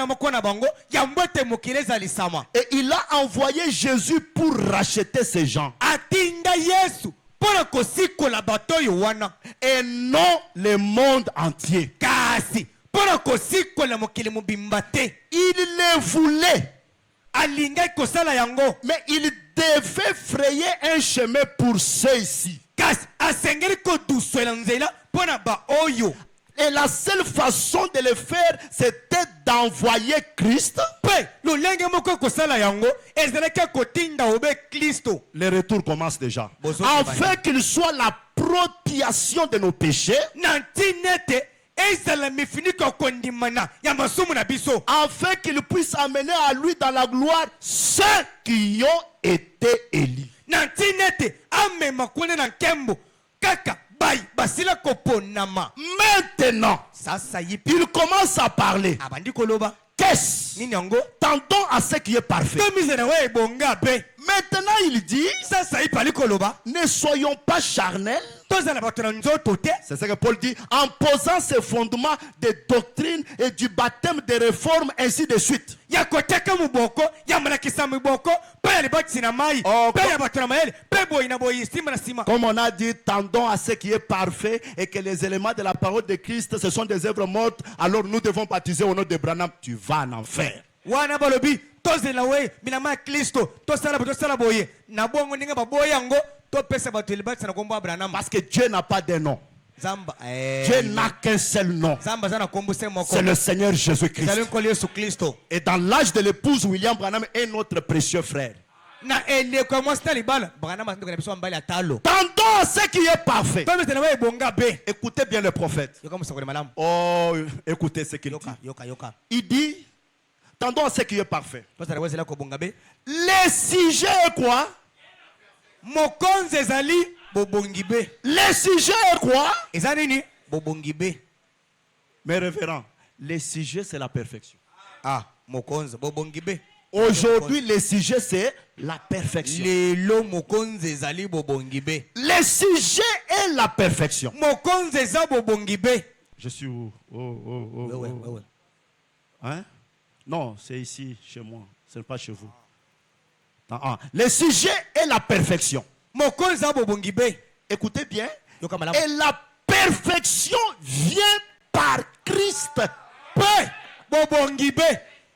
moko na bango ya mbote mokili ezalisama. Et il a envoyé Jésus pour racheter ces gens. atinda yesu mpo na kosikola bato oyo wana Et non le monde entier. kasi mpo na kosikola mokili mobimba te. Il le voulait. alingaki kosala yango Mais il devait frayer un chemin pour ceux-ci. kasi asengeli koduswela nzela mpo na baoyo. Et la seule façon de le faire, c'était d'envoyer Christ. mpe lolenge moko kosala yango ezalaki kotinda obe Kristo. Le retour commence déjà. Bozo Afin qu'il soit la propitiation de nos péchés. na ntina ete ezala mifiniko ya kondimana ya masumu na biso. Afin qu'il puisse amener à lui dans la gloire ceux qui ont été élus. na ntina ete amema kuna na nkembo kaka bai basila koponama. Maintenant, sasa yipi il commence à parler. abandi koloba Qu'est-ce? nini yango Tendons à ce qui est parfait. tomizela we ebonga be. Maintenant, il dit, sasa yipi ali koloba ne soyons pas charnels. tozala bato na nzoto te. C'est ce que Paul dit, en posant ses fondements de doctrine et du baptême de réforme, ainsi de suite. ya koteka muboko ya malakisa muboko mpe ya libatisi na mai Oh, mpe ya bato na mayele mpe boyi na boyi nsima na nsima. Comme on a dit, tendons à ce qui est parfait et que les éléments de la parole de Christ, ce sont des œuvres mortes. Alors nous devons baptiser au nom de Branham. Tu vas en enfer. wana balobi tozela we bilamba ya Kristo tosala boye na bongo ndenge baboya yango topesa bato libatisi na kombo Abraham. Parce que Dieu n'a pas de nom. zamba Dieu n'a qu'un seul nom. zamba aza na kombo se moko C'est le Seigneur Jésus-Christ. ezali nkolo yesu Kristo. Et dans l'âge de l'épouse, William Branham est notre précieux frère. na eleko ya mwasi na libala Branham ndeko na biso mbali ya talo. Tendons à ce qui est parfait. tomesana we ebonga be. Écoutez bien le prophète. yoka mosakoli malamu. Oh, écoutez ce qu'il dit. yoka Il dit, tendons à ce qui est parfait. tosala we ezala kobonga be. Le sujet est quoi? mokonzi ezali bobongi be. Le sujet est quoi? eza nini bobongi be. Mes révérends, le sujet c'est la perfection. mokonzi bobongi be. Aujourd'hui, le sujet c'est la perfection. lelo mokonzi ezali bobongi be. Le sujet est la perfection. mokonzi eza bobongi be. Je suis où? Wewe. Hein? Non, c'est ici, chez moi. Ce n'est pas chez vous. Le sujet est la perfection. mokonzi eza bobongi be. Écoutez bien. yoka malamu. Et la perfection vient par Christ. mpe bobongi be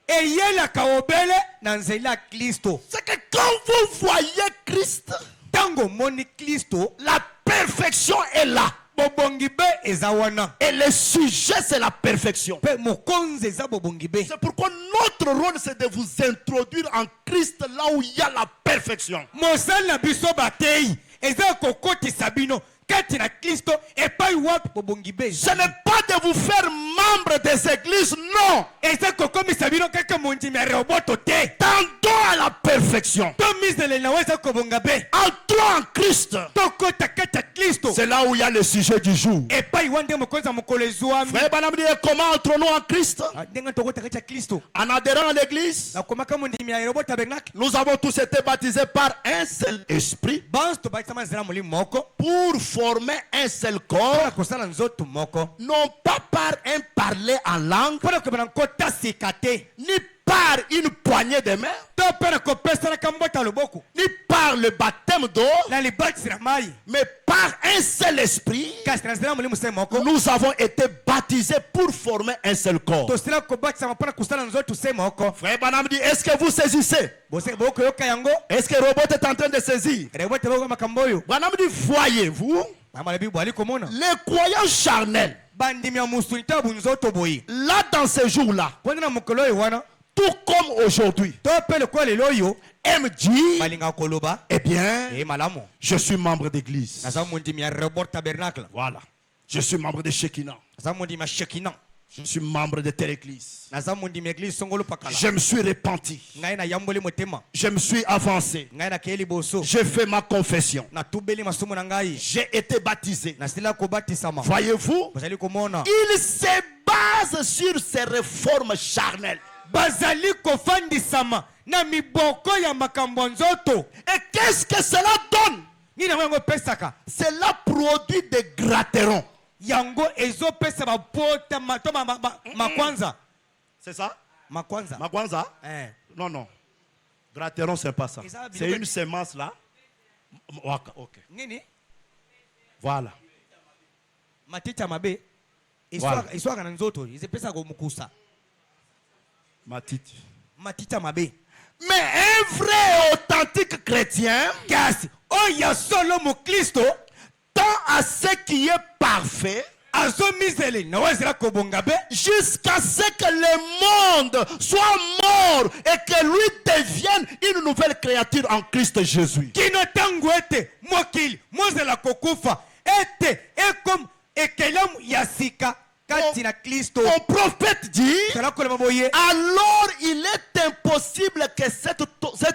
eyelaka obele na nzela ya Kristo. C'est que quand vous voyez Christ, ntango omoni Kristo la perfection est là. bobongi be eza wana. Et le sujet, c'est la perfection. mpe mokonzi eza bobongi be. C'est pourquoi notre rôle, c'est de vous introduire en Christ là où il y a la perfection. mosali na biso batei eza kokotisa bino kati na Kristo epai wapi bobongi be. Ce n'est pas de vous faire membre des églises, non. eza kokomisa bino kaka mondimi ya roboto te. Tendons à la perfection. tomizele na we eza kobonga be. Entrons en Christ. tokota kati ya Kristo C'est là où il y a le sujet du jour. epai wa nde mokonzi ya mokolo ezwami. Frère Branham dit, comment entrons-nous en Christ? ndenge tokota kati ya Kristo En adhérant à l'église, nakomaka mondimi ya robo tabernacle. nous avons tous été baptisés par un seul esprit banso tobatisama nzela molimo moko pour former un seul mpona corps, kosala nzoto moko non pas par un parler en langue, mpona koyeba na nkota sika te ni par une poignée de main, to mpe na kopesanaka mbota ya loboko ni par le baptême d'eau, na libatisi na mai mais par un seul esprit, kasi na nzela molimo se moko nous avons été baptisés pour former un seul corps. tosila kobatisama mpona kosala nzoto se moko. Frère Branham dit, est-ce que vous saisissez? bokoyoka yango Est-ce que le robot est en train de saisir? rebote bokoya makambo oyo. Branham dit, voyez-vous, bamala bibo ali komona les croyants charnels, bandimi ya musuni to ya bunzoto boye là dans ces jours-là, mpona na mokolo oyo wana tout comme aujourd'hui, to mpe lokola lelo oyo aiment dire, balingaka koloba eh bien, malamu je suis membre d'église. naza mondimi ya rebord tabernacle, Voilà. Je suis membre de Shekinah. naza mondimi ya shekina. Je suis membre de telle église. naza mondimi ya église songolo pakala Je me suis repenti. ngai na yamboli motema Je me suis avancé. ngai na kei liboso J'ai fait ma confession. na tubeli masumu na ngai J'ai été baptisé. na sila kobatisama Voyez-vous, bazali komona il se base sur ces réformes charnelles. bazali kofandisama na miboko ya makambo nzoto. Et qu'est-ce que cela donne? nini yango yango epesaka Cela produit des gratterons. yango ezopesa bapota makwanza C'est ça? makwanza Magwanza? eh. Non, non. Gratteron, c'est pas ça. Et ça, C'est une semence là. Ok. nini Voilà. matiti ya mabe Voilà. eswaka na nzoto ezepesaka komukusa Matiti. matiti ya mabe Mais un vrai authentique chrétien kasi oyo solo mokristo tend à ce qui est parfait azomizele na oyo ezala kobonga be jusqu'à ce que le monde soit mort et que lui devienne une nouvelle créature en Christ Jésus. kino ntango ete mokili mozela kokufa ete ekom ekelamu ya sika kati na kristo. Mon prophète dit, ezala kolema boye alors il est impossible que cet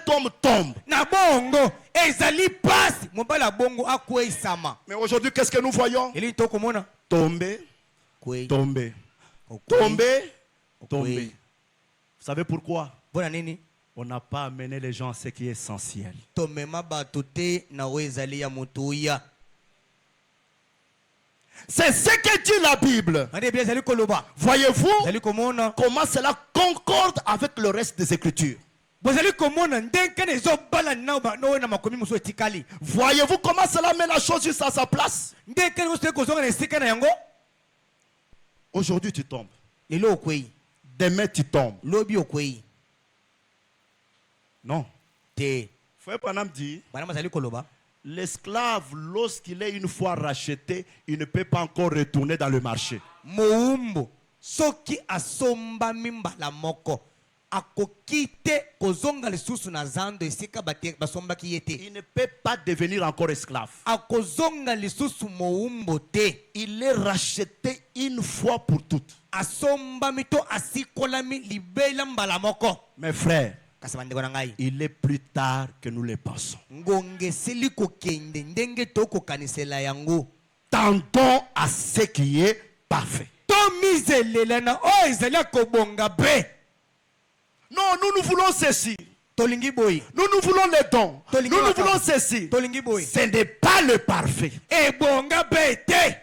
homme tombe. na bongo ezali pasi mobali ya bongo akweisama. Mais aujourd'hui, qu'est-ce que nous voyons? elini tokomona Tomber, kwei tomber, Okwei. tomber, Okwei. tomber. Vous savez pourquoi? mpona nini On n'a pas amené les gens à ce qui est essentiel. tomema bato te na oyo ezali ya motuya. C'est ce que dit la Bible. ande bia ezali koloba Voyez-vous ezali komona comment cela concorde avec le reste des Écritures? bozali komona ndenge na ezobala naoyo na makomi mosusu etikali. Voyez-vous comment cela met la chose juste à sa place? ndenge na osali kozonga na esika na yango. Aujourd'hui tu tombes. lelo okwei Demain tu tombes. lobi okwei Non. te. Frère Branham dit, bana bazali koloba l'esclave, lorsqu'il est une fois racheté, il ne peut pas encore retourner dans le marché. moumbu soki asombami mbala moko akoki te kozonga lisusu na zando esika basombaki ye te. Il ne peut pas devenir encore esclave. akozonga lisusu moumbu te. Il est racheté une fois pour toutes. asombami to asikolami libela mbala moko. Mes frères, kasi bandeko na ngai il est plus tard que nous le pensons. ngonga esili kokende ndenge tokokanisela yango. Tendons à ce qui est parfait. tomizelela na oyo ezali ya kobonga be. Non, nous voulons ceci. tolingi boye Nous voulons les dons. Tolingi Nous waka. voulons ceci. tolingi boye Ce n'est pas le parfait. ebonga be te.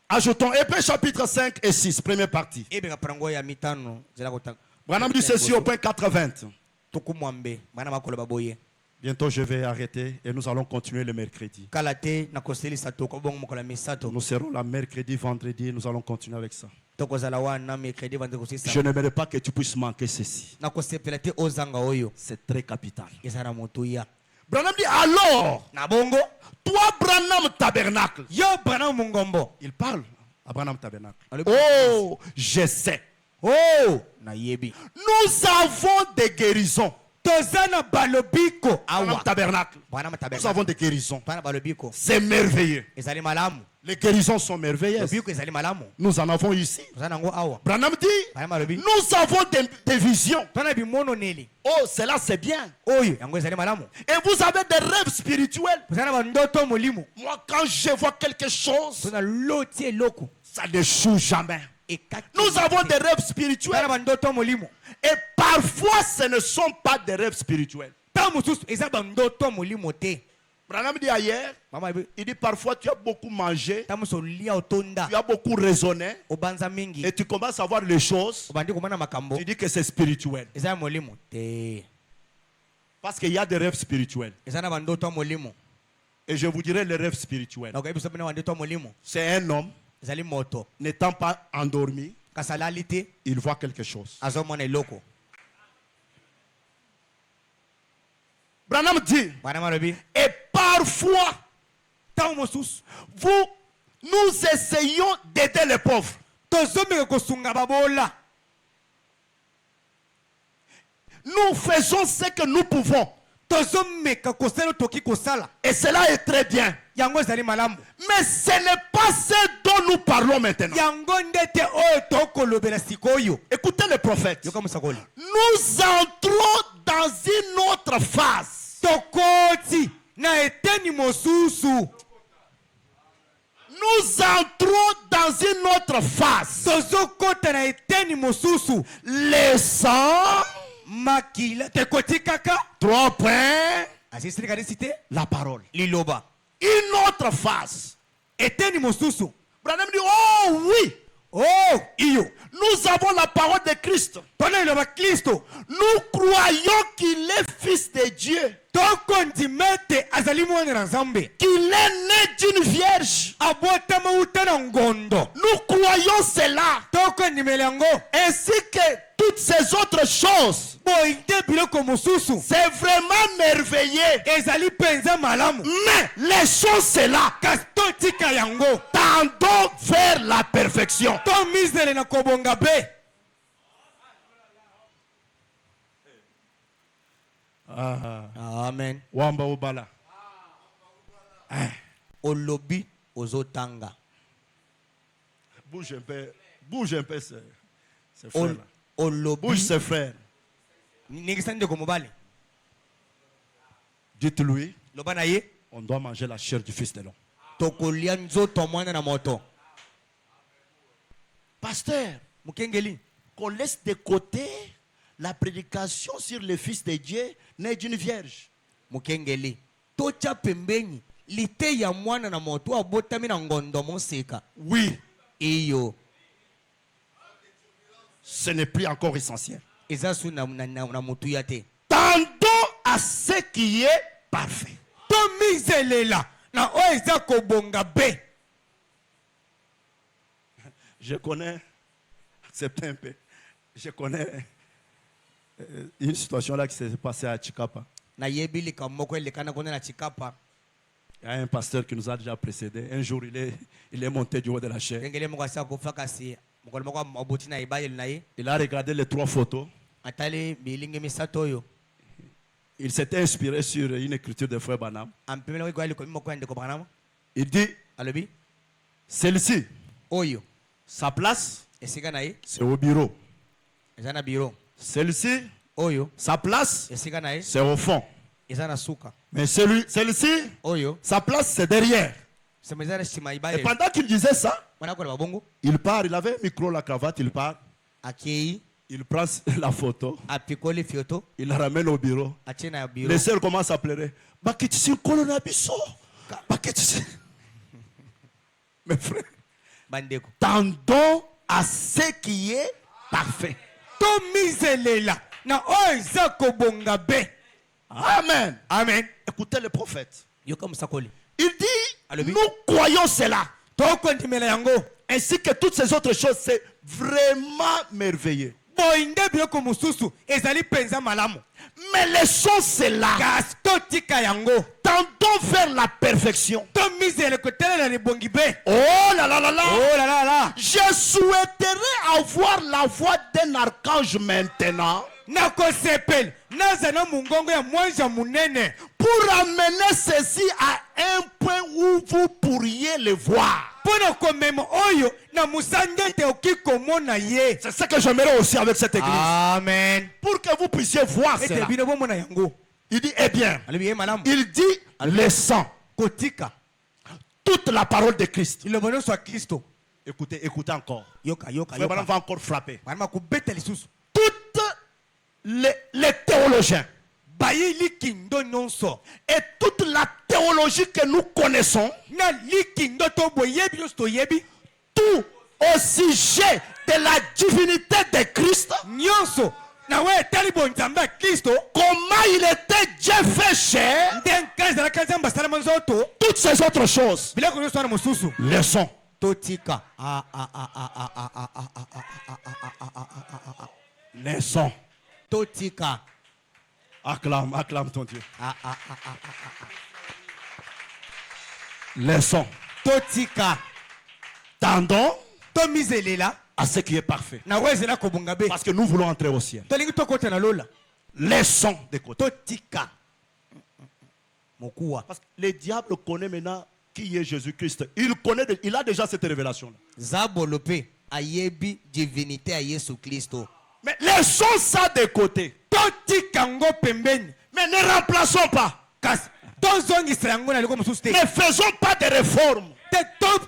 Ajoutons Hébreux chapitre 5 et 6, première partie. ebeka parango ya mitano zela kota Branham dit ceci au point 80. tokumwambe bana bakoloba boye Bientôt je vais arrêter et nous allons continuer le mercredi. kala te na koselisa tokobongo mokola misato Nous serons là mercredi, vendredi et nous allons continuer avec ça. tokozala wana mercredi vande Je kosisa n'aimerais pas que tu puisses manquer ceci. na kosepela te ozanga oyo C'est très capital. eza na motuya. Branham dit alors, na bongo toi Branham Tabernacle. yo bana mungombo Il parle à Branham Tabernacle. Allez. Oh, je sais. oh na yebi Nous avons des guérisons. toza na balobiko Branham awa Tabernacle. bana Nous matabernacle avons des guérisons. bana balobiko C'est merveilleux. ezali malamu. Les guérisons sont merveilleuses. lobiko ezali malamu Nous en avons ici. toza nango awa Branham dit, bana malobi nous avons des visions. toza na bimononeli Oh, cela c'est bien. oyo yango ezali malamu. Et vous avez des rêves spirituels. toza na bandoto molimo Moi, quand je vois quelque chose, toza na loti eloko ça ne joue jamais. ekaki. Nous avons des rêves toza spirituels. na bandoto molimo Et parfois, ce ne sont pas des rêves spirituels. ntango mosusu eza bandoto molimo te. Branham dit ailleurs, mama il dit parfois tu as beaucoup mangé, ntango mosusu olia otonda tu as beaucoup raisonné, obanza mingi et tu commences à voir les choses, obandi komona makambo tu dis que c'est spirituel. eza ya molimo te. Parce qu'il y a des rêves spirituels. eza na bandoto ya molimo. Et je vous dirai les rêves spirituels. nakoyebi biso mpena bandoto ya molimo C'est un homme, ezali moto n'étant pas endormi, kasi alali te il voit quelque chose. azomona eloko. Branham dit, bana malobi et parfois, ntango mosusu nous essayons d'aider les pauvres. tozomeka kosunga babola. Nous faisons ce que nous pouvons. tozomeka kosala toki kosala Et cela est très bien. yango ezali malamu. Mais ce n'est pas ce dont nous parlons maintenant. Yango ndete oyo tokolobela sikoyo. Écoutez le prophète. Yoka musakoli. Nous entrons dans une autre phase. Tokoti na eteni mosusu. Nous entrons dans une autre phase. Tozokota na eteni mosusu. Le sang. Makila tekoti kaka. 3 points. Asisiri kadisite. La parole. Liloba. Une autre phase. Eteni mosusu. Branham dit, oh oui. Oh, iyo. Nous avons la parole de Christ. Tona iloba Kristo. Nous croyons qu'il est fils de Dieu. Tokondimete azali mwana na Nzambe. Qu'il est né d'une vierge. Abotama utana ngondo. Nous croyons cela. Tokondimele yango. Ainsi que toutes ces autres choses. Boinde biloko mosusu. C'est vraiment merveilleux. Ezali penza malamu. Mais les choses c'est là. Kasto tika yango. Tendons vers la perfection. To misele na kobonga be. Amen. Wamba obala. Olobi ozotanga. Bouge un peu ses frères. Olobi. Bouge ses frères. Ningisande ko mobali. Dites-lui, Lobana ye. on doit manger la chair du fils de l'homme. Tokolia nzoto mwana na moto. Pasteur, Mukengeli. qu'on laisse de côté la prédication sur le fils de Dieu né d'une vierge. Mukengeli. Tocha pembeni. Lite ya mwana na moto abotami na ngondo moseka. Oui, Iyo. ce n'est plus encore essentiel. Ezasu na mutu yate. Tendons à ce qui est parfait. To mizelela na o eza kobonga be. Je connais, acceptez un peu, je connais une situation là qui s'est passée à Chikapa. Na yebili kamoko elekana kona na Chikapa. Il y a un pasteur qui nous a déjà précédé. Un jour, il est monté du haut de la chaise. Kengele moko asa ko fakasi. Mokolo moko maboti na ibayel na ye. Il a regardé les 3 photos. Atali bilingi misato yo. Il s'était inspiré sur une écriture de Frère Branham. Ampemela ko ali ko moko ande ko Branham. Il dit, Alobi. celle-ci, Oyo. sa place, Esika na ye. c'est au bureau. Ezana biro. Celle-ci, Oyo. sa place, Esika na ye. c'est au fond. Ezana suka. Mais celle-ci, Oyo. sa place, c'est derrière. Semezana shima Et ibayel. pendant qu'il disait ça, Wana ko babongo. il part, il avait un micro, la cravate, il part, Akei. il prend la photo, Apikoli fioto. il la ramène au bureau. Achena biro. Les sœurs commencent à pleurer. Bakitisi kolonabiso. Bakitisi. Mes frères, Bandeko. tendons à ce qui est parfait. To mizelela na o eza kobonga be. Amen. Amen. Écoutez le prophète. Yoka musakoli. Il dit, Alléluia. nous croyons cela. Tokondimela yango. Ainsi que toutes ces autres choses, c'est vraiment merveilleux. Boinde biloko mosusu ezali penza malamu. Mais les choses, c'est là. Kasto tika yango. Tendons vers la perfection. To mizele kotelela ni bongi be. Oh là là là là. Oh là là là. Je souhaiterais avoir la voix d'un archange maintenant. Nako sepel. Nazana mungongo ya mwanja munene. Pour amener ceci à un point où vous pourriez le voir. Pono komemo oyo na musangete okiko mona ye. C'est ce que j'aimerais aussi avec cette église. Amen. Pour que vous puissiez voir Ete cela. bino bomona yango. Il dit, eh bien, Alibi malamu. il dit, le sang, Kotika. toute la parole de Christ. Il le soit Christo. Écoutez, écoutez encore. Yoka yoka Frère Branham yoka. va encore frapper. Wana kubeta lisusu. Toutes les théologiens Bayi likindo nyonso. et toute la théologie que nous connaissons, Na likindo to boyebi yosto yebi. tout au sujet de la divinité de Christ, Nyonso. Na we talibo nzamba Kristo. comment il était Dieu fait chair, Nden kaza la kaza mbasala manzoto. toutes ces autres choses, Bila ko yosto na mususu. le sont. Totika. Les sont. Totika. Acclame, acclame ton Dieu. Les sont. Totika. Tendons To mizelela. à ce qui est parfait. Na wezela ko bunga be. Parce que nous voulons entrer au ciel. Tolingi to kota na lola. Les sont de côté. Totika. Mokuwa. Parce que le diable connaît maintenant qui est Jésus-Christ. Il a déjà cette révélation-là. Zabolope ayebi divinité à Yesu Christo. Mais laissons ça de côté. Toti kango pembeni. Mais ne remplaçons pas. Kas tozongi sango na liko mususu te. Ne faisons pas de réformes.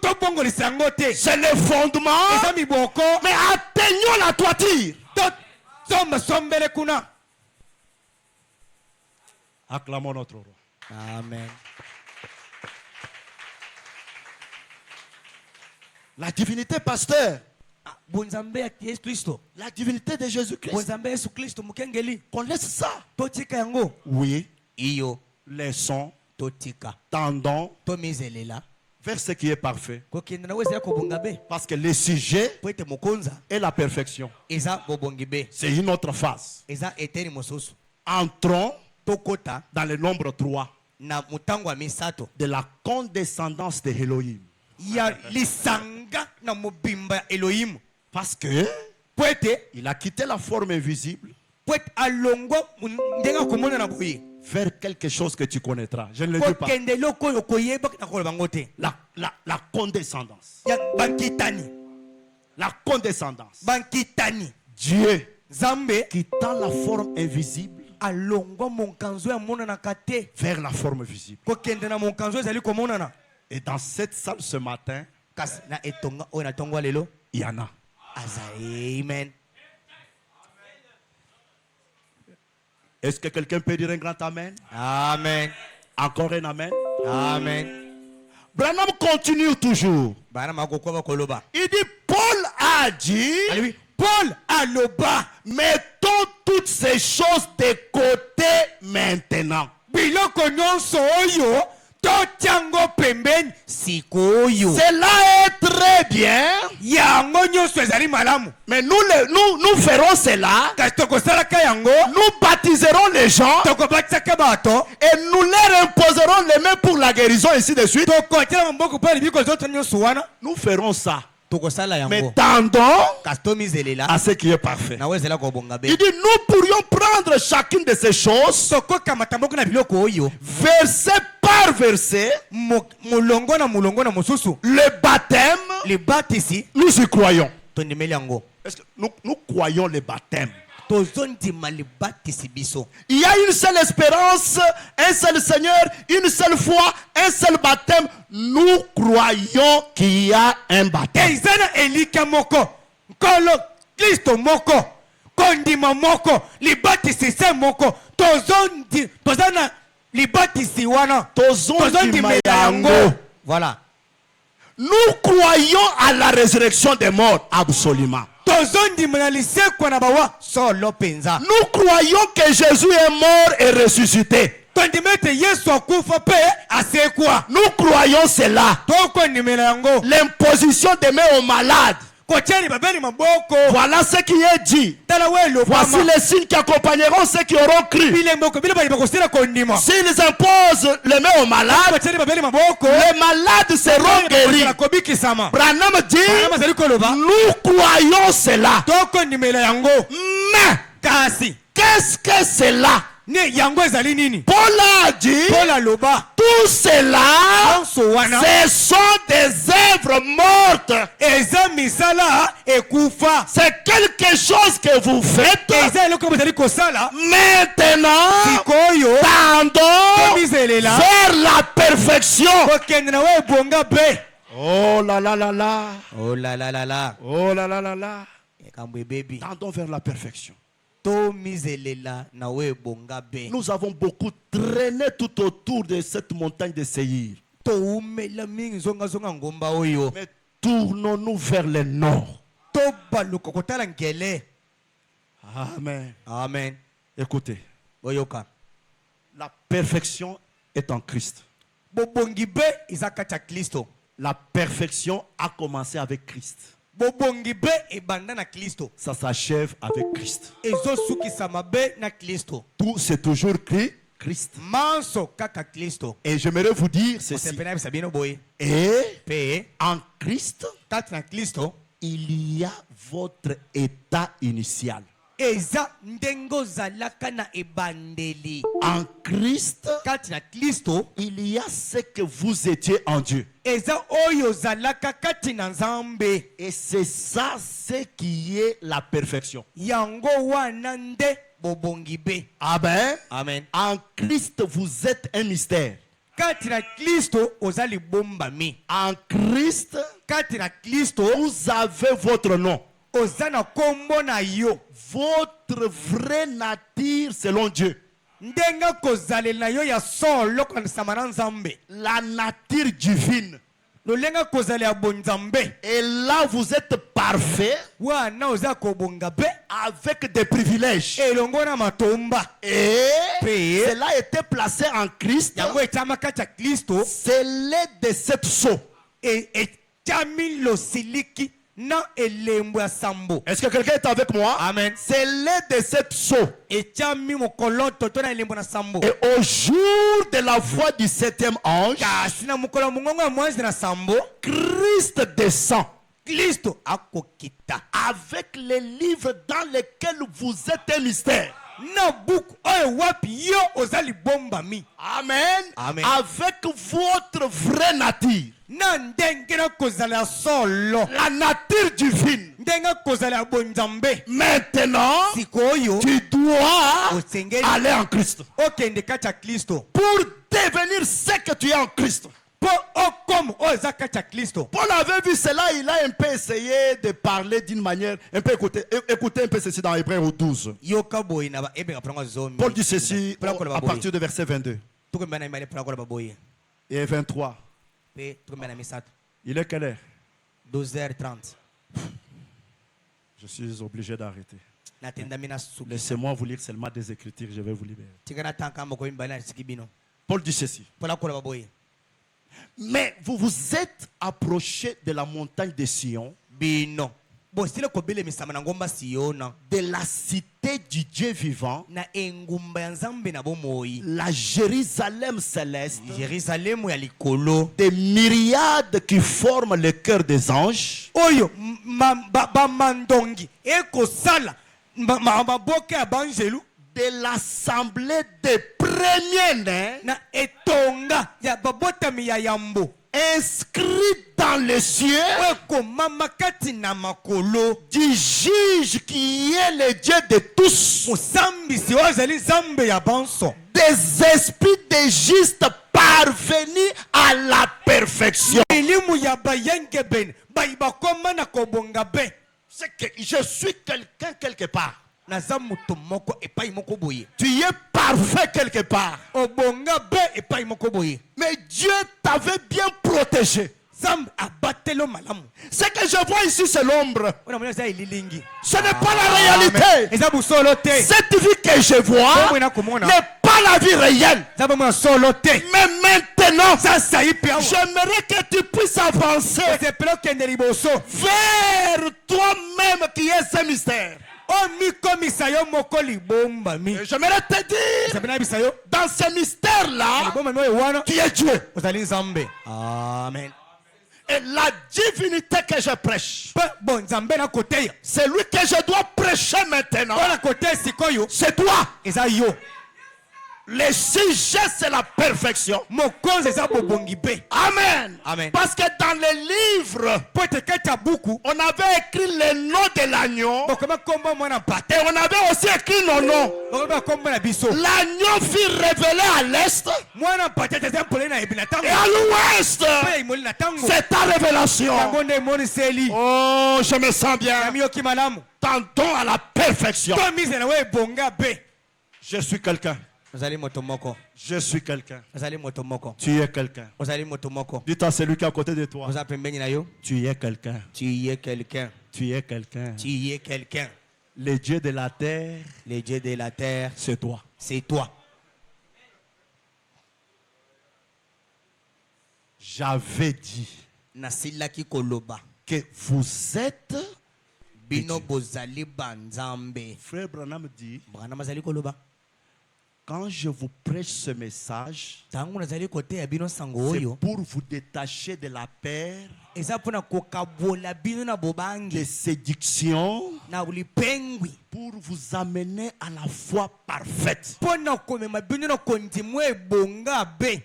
To bongo li sango te. C'est le fondement. Eza miboko. Mais atteignons la toiture. Somba sombele kuna. Acclamons notre roi. Amen. La divinité, pasteur. Bonzambe ya Yesu Kristo. La divinité de Jésus-Christ. Bonzambe Yesu Kristo mukengeli. Qu'on laisse ça. Totika yango. Oui. Iyo. Laissons. Totika. Tendons Tomizelela. vers ce qui est parfait. Kokende na weza kobongabe. Parce que le sujet Poete mokonza. est la perfection. Eza bobongibe. C'est une autre phase. Eza eteri mosusu. Entrons Tokota dans le nombre 3 na mutango wa misato. de la condescendance de Elohim. Ya lisanga na mobimba ya Elohim. Parce que Poete il a quitté la forme invisible poete alongo ndenga komona na boye. vers quelque chose que tu connaîtras. Je ne le dis pas. Kokende loko yokoyeba na koloba ngote. La condescendance. Ya bankitani. La condescendance. Bankitani. Dieu Zambe quittant la forme invisible alongo monkanzo ya mona na kate. vers la forme visible. Kokende na monkanzo ezali komona na. Et dans cette salle ce matin, Kasi na etonga oyo na tongwa lelo. il y en a. Aza amen. Est-ce que quelqu'un peut dire un grand amen? Amen. Encore un amen? Amen. Branham continue toujours. Bana makokwa bakoloba. Il dit, Paul a dit, Alibi Paul aloba. mettons toutes ces choses de côté maintenant. Biloko nyonso oyo totiango pembeni sikoyo. Cela est très bien, Yango nyonso ezali malamu. mais nous ferons cela. Kasi tokosalaka yango. Nous baptiserons les gens Tokobatisaka bato. et nous leur imposerons les mains pour la guérison, ainsi de suite. Tokotiela maboko mpe libiko zoto nyonso wana. Nous ferons ça. Tokosala Mais yango. tendons Kasi tomizelela. à ce qui est parfait. Na wezela kobonga be. Il dit, nous pourrions prendre chacune de ces choses, Tokokamata moko na biloko oyo. verset par verset, Mulongo na mosusu. le baptême, Libatisi. nous y croyons. Tondimeli yango. Est-ce que nous croyons le baptême? Tozondima libatisi biso. Il y a une seule espérance, un seul Seigneur, une seule foi, un seul baptême. Nous croyons qu'il y a un baptême. Ezana elika moko. Kolo Kristo moko. Kondima moko. Libatisi se moko. Tozana libatisi wana. Tozondima yango. Voilà. Nous croyons à la résurrection des morts, absolument. Tozondima na lisekwa na bawa solo penza. Nous croyons que Jésus est mort et ressuscité. Tondimete Yesu akufa pe asekwa. Nous croyons cela. Tokondimela yango. L'imposition des mains aux malades. Kocheni babeli maboko. Voilà ce qui est dit. Tala welo. Voici les signes qui accompagneront ceux qui auront cru. Bile mboko bile bali bakosira kondima. S'ils imposent les mains aux malades, Kocheni babeli maboko. les malades seront guéris. Kobiki sama. Branham dit, Branham azali koloba. nous croyons cela. Tokondimela yango. Mais, Kasi. qu'est-ce que cela? Ne yango ezali nini? Paul a dit, Paul aloba. tout cela, Anso wana. ce sont des œuvres mortes. Eza misala ekufa. C'est quelque chose que vous faites Eza eloko bozali kosala. maintenant. Sikoyo. Tendons Tomizelela. vers la perfection. Kokende na we bonga be. Oh là là là là. Oh la la la la. Oh là là là là. Ekambwe baby. Tendons vers la perfection. Tomizelela na we bonga be. Nous avons beaucoup traîné tout autour de cette montagne de Séhir. Toumela mingi zonga zonga ngomba oyo. Mais tournons-nous vers le nord. Tobaluka kotala ngele. Amen. Amen. Écoutez, Oyoka. la perfection est en Christ. Bobongi be izakata Kristo. La perfection a commencé avec Christ. Bobongi be ebanda na Kristo. Ça s'achève avec Christ. Ezo suki samabe na Kristo. Tout c'est toujours Christ. Manso kaka Kristo. Et j'aimerais vous dire ceci. Osepena bisabino boy. Et Pe en Christ, tat na Kristo. il y a votre état initial. eza ndenge ozalaka na ebandeli. En Christ, Kati na Kristo il y a ce que vous étiez en Dieu. eza oyo ozalaka kati na Nzambe. Et c'est ça ce qui est la perfection. Yango wana nde bobongi be. Amen. Amen. En Christ, vous êtes un mystère. Kati na Kristo ozali bombami. En Christ, Kati na Kristo vous avez votre nom. ozana kombo na yo. Votre vraie nature selon Dieu. Ndenga kozalela na yo ya solo kwa samana Nzambe. La nature divine. Lolenga kozala ya bonzambe. Et là, vous êtes parfait Wana oza kobonga be. avec des privilèges. Elongo na matomba. Et Pe. cela a été placé en Christ. Yango etama kati ya Kristo. C'est l'aide de cette sceau. Etami losiliki na elembo ya sambo. Est-ce que quelqu'un est avec moi? Amen. C'est l'aide de cette sceau. Etami mokoloto to na elembo na sambo. Et au jour de la voix du septième ange, Kasi na mokolo mongongo ya mwanzi na sambo. Christ descend Kristo akokita. avec les livres dans lesquels vous êtes un mystère. Na buku oyo wapi yo ozali bombami. Amen. Amen. Avec votre vraie nature. Na ndenge na kozala ya solo. La nature divine. Ndenge kozala ya bonzambe. Maintenant, Sikoyo tu dois osengeli aller en Christ. okende kati ya Kristo. Pour devenir ce que tu es en Christ. Po okomo oza kati ya Kristo. Paul avait vu cela, il a un peu essayé de parler d'une manière, un peu écoutez un peu ceci dans Hébreux 12. Yoka boy na ba ebenga prango zomi. Paul dit ceci à partir de verset 22 Tukumba na imale prango ba boy. et 23. Pe tukumba na misatu. Il est quelle heure? 12h30. Je suis obligé d'arrêter. Natenda mina suki. Laissez-moi vous lire seulement des écritures, je vais vous libérer. Tigana tanka moko imbala sikibino. Paul dit ceci. Pola kola ba boy. Mais vous vous êtes approchés de la montagne de Sion, Bino. Bo sile ko bele misama na ngomba Siona. de la cité du Dieu vivant, Na engumba ya Nzambe na bomoyi. la Jérusalem céleste, Yerusalemu ya likolo. des myriades qui forment le cœur des anges, Oyo ba mandongi eko sala maboke ya banjelu de l'assemblée des premiers-nés, na etonga ya babotami ya yambo inscrits dans les cieux, eko mama kati na makolo du juge qui est le Dieu de tous, musambisi oyo azali Nzambe ya banso des esprits de justes parvenus à la perfection. elimu ya bayenge bene bayi bakoma na kobonga be. C'est que je suis quelqu'un quelque part. Naza mutu moko epai moko boye. Tu es parfait quelque part. Obonga be epai moko boye. Mais Dieu t'avait bien protégé. Nzambe abatelo malamu. Ce que je vois ici, c'est l'ombre. Ona mwana za ililingi. Ce n'est pas la réalité. Eza busolo te. Cette vie que je vois n'est pas la vie réelle. Nzambe mwana solo te. Mais maintenant, Sasa ipi awa. j'aimerais que tu puisses avancer Sepelo kende liboso. vers toi-même qui est ce mystère. O mikomisa yo moko libomba mi. Et j'aimerais te dire, Sabina bisa yo. dans ce mystère-là, Libomba mi wana. tu es Dieu. Ozali Nzambe. Amen. Et la divinité que je prêche, Bon Nzambe na kote ya. c'est lui que je dois prêcher maintenant. Ona kote sikoyo. C'est toi. Eza yo. Le sujet, c'est la perfection. Mokonzi eza bobongi be. Amen. Amen. Parce que dans les livres, Pote kata buku. on avait écrit le nom de l'agneau. Bokoma kombo mwana pate. Et on avait aussi écrit nos noms. Bokoma kombo na biso. L'agneau fut révélé à l'est Mwana pate tete mpole na ebina tango. et à l'ouest. Pe imoli na tango. C'est ta révélation. Tango nde moni seli. Oh, je me sens bien. Yami yoki malamu. Tendons à la perfection. To mise na we bonga be. Je suis quelqu'un. Ozali moto moko. Je suis quelqu'un. Ozali moto moko. Tu es quelqu'un. Ozali moto moko. Dis à celui qui est à côté de toi. Oza pembeni na yo. Tu es quelqu'un. Tu es quelqu'un. Tu es quelqu'un. Tu es quelqu'un. Le Dieu de la terre, Le Dieu de la terre, c'est toi. c'est toi. J'avais dit Nasilaki koloba. que vous êtes. Bino bozali banzambe. Frère Branham dit Bwana mazali koloba. Quand je vous prêche ce message, ntango nazali koteya bino sango c'est oyo pour vous détacher de la peur, eza mpona kokabola bino na bobangi des séductions, na lipengwi pour vous amener à la foi parfaite. mpona komema bino na kondimo ebonga be.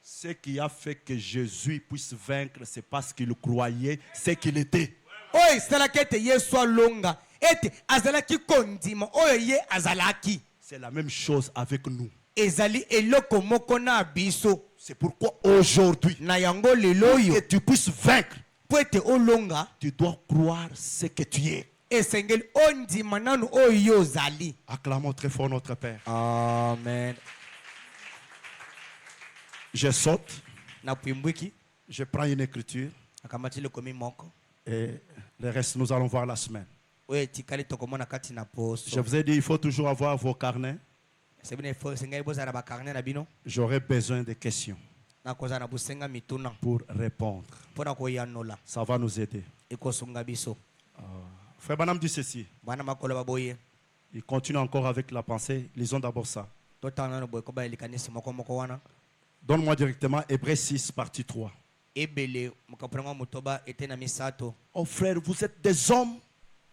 Ce qui a fait que Jésus puisse vaincre, c'est parce qu'il croyait ce qu'il était. oyo esalaki ete yesu alonga ete azalaki kondima oyo ye azalaki. C'est la même chose avec nous. ezali eloko moko na biso C'est pourquoi aujourd'hui, na yango lelo que oyo tu puisses vaincre, mpo ete olonga tu dois croire ce que tu es. esengeli ondima nanu oyo yo ozali. Acclamons très fort notre Père. Amen. Je saute, Na puimbwiki je prends une écriture akamati lekomi moko et le reste nous allons voir la semaine. oyo etikali tokomona kati na Je poso. vous ai dit, il faut toujours avoir vos carnets. sebino esengeli bozala na bakarne na bino J'aurai besoin de questions na kozala na bosenga mituna pour répondre. mpona koyanola Ça va nous aider. ekosunga biso. Frère Banam dit ceci. bana makolo baboye Il continue encore avec la pensée. Lisons d'abord ça. totala nano boye koba elikanisi moko moko wana Donne-moi directement Hébreux 6, partie 3. ebele mokaponanga motoba ete na misato. Oh frère, vous êtes des hommes,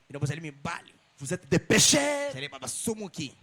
bino bozali mibali vous êtes des pécheurs. zali babasumuki.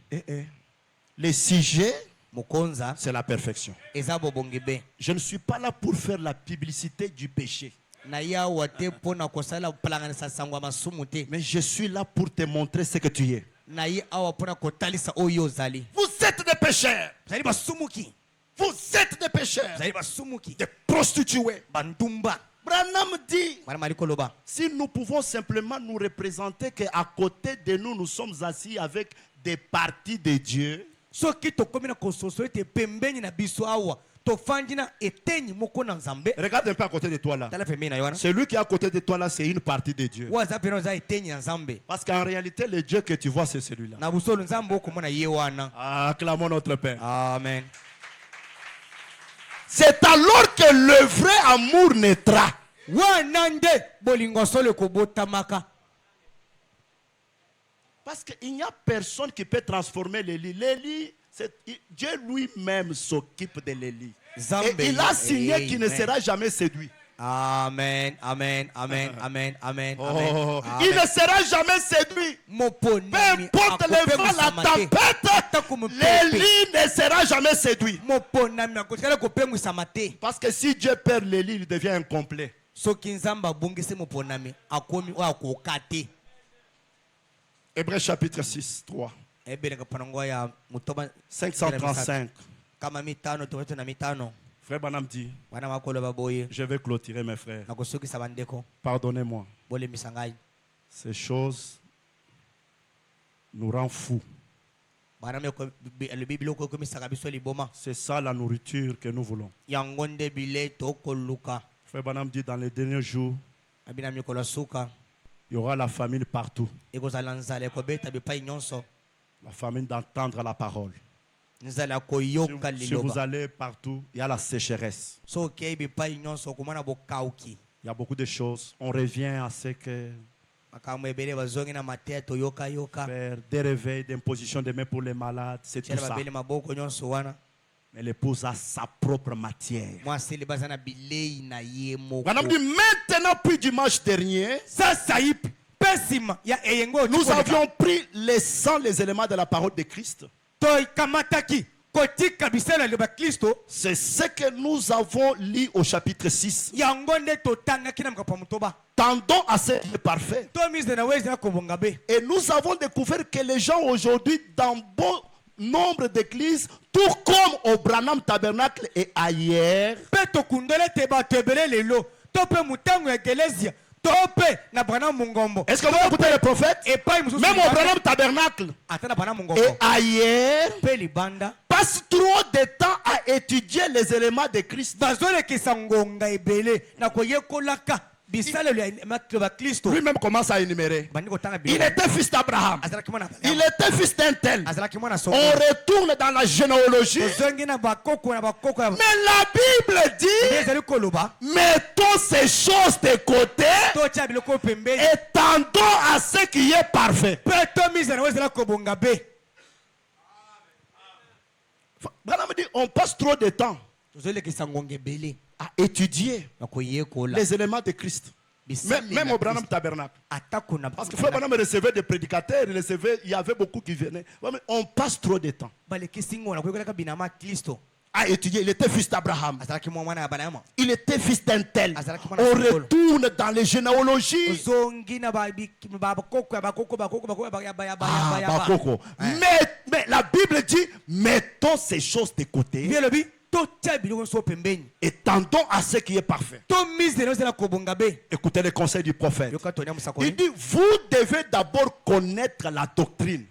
Les sujets, mokonza c'est la perfection. eza bobongi be Je ne suis pas là pour faire la publicité du péché. na ye awa te mpona kosala kopalanganisa sango ya masumu te, Mais je suis là pour te montrer ce que tu es. na ye awa mpona kotalisa oyo ozali. Vous êtes des pécheurs. zali basumuki, Vous êtes des pécheurs. zali basumuki, Des prostituées. bandumba. Branham dit, bana mali koloba si nous pouvons simplement nous représenter qu'à côté de nous, nous sommes assis avec des parties de Dieu, soki tokomi na kososo ete pembeni na biso awa tofandi na etenyi moko na nzambe. regarde un peu à côté de toi là. tala pembeni na yo wana Celui qui est à côté de toi là, c'est une partie de Dieu. oyo aza pene oza etenyi na nzambe. Parce qu'en réalité, le Dieu que tu vois, c'est celui-là. na busolo nzambe okomona ye wana. Acclamons notre Père. Amen. C'est alors que le vrai amour naîtra. wana nde bolingo solo ekobotamaka. Parce qu'il n'y a personne qui peut transformer les lits. Les lits, Dieu lui-même s'occupe de les lits. Et il a signé qu'il ne sera jamais séduit. Amen, amen, amen, amen, amen, Oh, amen. il ne sera jamais séduit. Peu importe le vent, la tempête, les lits ne sera jamais séduit. Parce que si Dieu perd les lits, il devient incomplet. Hébreux chapitre 6, 3. 535. Frère Banam dit, je vais clôturer mes frères. Pardonnez-moi. Ces choses nous rendent fous. C'est ça la nourriture que nous voulons. Frère Banam dit, dans les derniers jours, il y aura la famine partout. La famine d'entendre la parole. Si vous allez partout, il y a la sécheresse. Il y a beaucoup de choses. On revient à ce que faire des réveils, d'imposition de mains pour les malades, c'est tout ça. Mais l'épouse a sa propre matière. On a dit maintenant, puis dimanche dernier, nous avions pris les 100 éléments de la parole de Christ. C'est ce que nous avons lu au chapitre 6. Tendons à ce qui est parfait. Et nous avons découvert que les gens aujourd'hui, dans bon nombre d'églises, tout comme au Branham Tabernacle et ailleurs, est-ce que vous écoutez les prophètes? Même au Branham Tabernacle et ailleurs, passe trop de temps à étudier les éléments de Christ. Lui-même commence à énumérer. Il était fils d'Abraham. Il était fils d'un tel. On retourne dans la généalogie. Mais la Bible dit, mettons ces choses de côté et tendons à ce qui est parfait. Branham dit, on passe trop de temps tozolekisa ngonga ebele à étudier na koyekola les éléments de Christ. Même au Branham Tabernacle. atako na Parce que Frère Branham recevait des prédicateurs, il y avait beaucoup qui venaient. On passe trop de temps balekisi ngona koyekolaka binama kristo à étudier. Il était fils d'Abraham. azalaki mwana ya bana Il était fils d'un tel. Azalaki On mwana ya retourne dans les généalogies. ozongi na bakoko ya bakoko Bakoko. Mais la Bible dit, mettons ces choses de côté elobi totia biloko nyonso pembeni et tendons à ce qui est parfait. tomisele ozala kobonga be Écoutez les conseils du prophète. yoka tonia Il mosakoli dit, vous devez d'abord connaître la doctrine.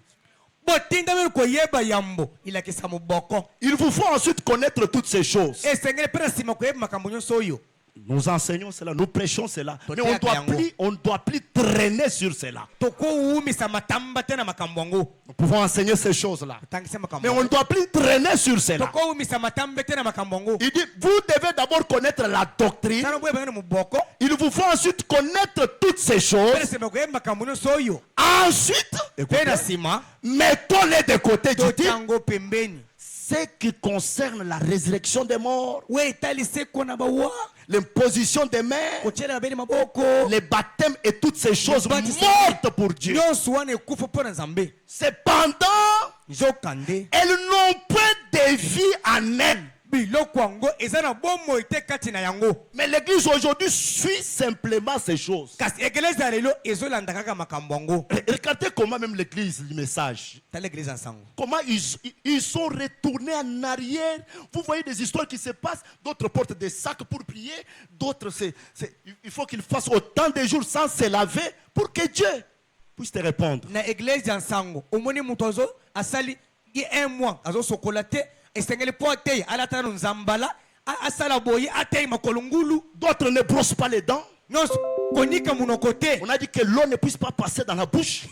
botindameli koyeba yambo ilakisa moboko Il vous faut ensuite connaître toutes ces choses. esengeli mpe na nsima koyeba makambo nyonso oyo Nous enseignons cela, nous prêchons cela. Mais Toteaka on ne doit plus traîner sur cela. tokowumisa matamba te na makambo yango Nous pouvons enseigner ces choses-là. totangisa Mais makambo on ne doit plus traîner sur cela. tokowumisa matamba te na makambo yango Il dit, vous devez d'abord connaître la doctrine. tana boyeba ngani moboko Il vous faut ensuite connaître toutes ces choses. mpe na nsima koyeba makambo nyonso oyo Ensuite, mpe na nsima mettons-les de côté, dit-il. totia yango pembeni Ce qui concerne la résurrection des morts, we etalise kona bawa l'imposition des mains, kotiela beni maboko les baptêmes et toutes ces choses Le baptême. mortes pour Dieu. nyonso wana ekufa mpo na nzambe Cependant, nzokande elles n'ont point de vie en elles. biloko yango eza na bomoi te kati na yango Mais l'église aujourd'hui suit simplement ces choses. kasi eglise ya lelo ezolanda kaka makambo yango Regardez comment même l'église, le message, tala eglise ya nsango comment ils sont retournés en arrière. Vous voyez des histoires qui se passent. D'autres portent des sacs pour prier. D'autres, il faut qu'ils fassent autant de jours sans se laver pour que Dieu puisse te répondre. na eglise ya nsango omoni moto asali ye 1 mois azosokola te esengeli mpo ateya alata nano nzambala asala boye ateyi makolo ngulu D'autres ne brossent pas les dents. nyonso konika monoko te On a dit que l'eau ne puisse pas passer dans la bouche.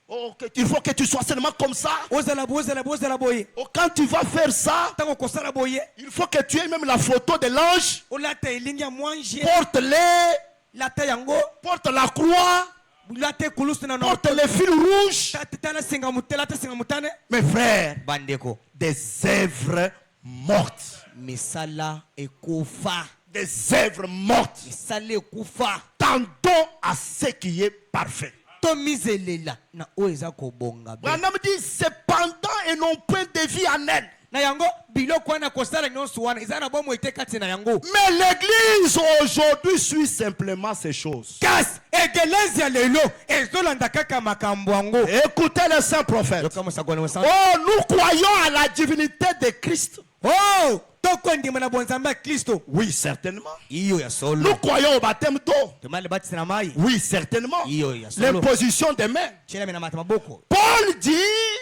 Oh, il faut que tu sois seulement comme ça. ozala boye Oh, quand tu vas faire ça, ntango kosala boye il faut que tu aies même la photo de l'ange. olata elingi ya mwange Porte-les, lata yango porte la croix, lata ekulusu na porte les fils rouges. tana senga mutela ta senga mutane Mes frères, bandeko des œuvres mortes. misala ekufa Des œuvres mortes. misala ekufa Tendons à ce qui est parfait. tomizelela na oyo eza kobonga be Branham dit, cependant, elles n'ont point de vie en elles. na yango biloko wana kosala nyonso wana eza na bomoi te kati na yango Mais l'église aujourd'hui suit simplement ces choses. kasi egelezi ya lelo ezolanda kaka makambo yango Écoutez le saint prophète. yoka mosakoli mosantu Oh, nous croyons à la divinité de Christ. oh tokondima na bonzambe ya kristo Oui, certainement. iyo ya solo Nous croyons au baptême d'eau. tomali batisa na mai Oui, certainement. iyo ya solo L'imposition des mains. tielami na mata maboko Paul dit,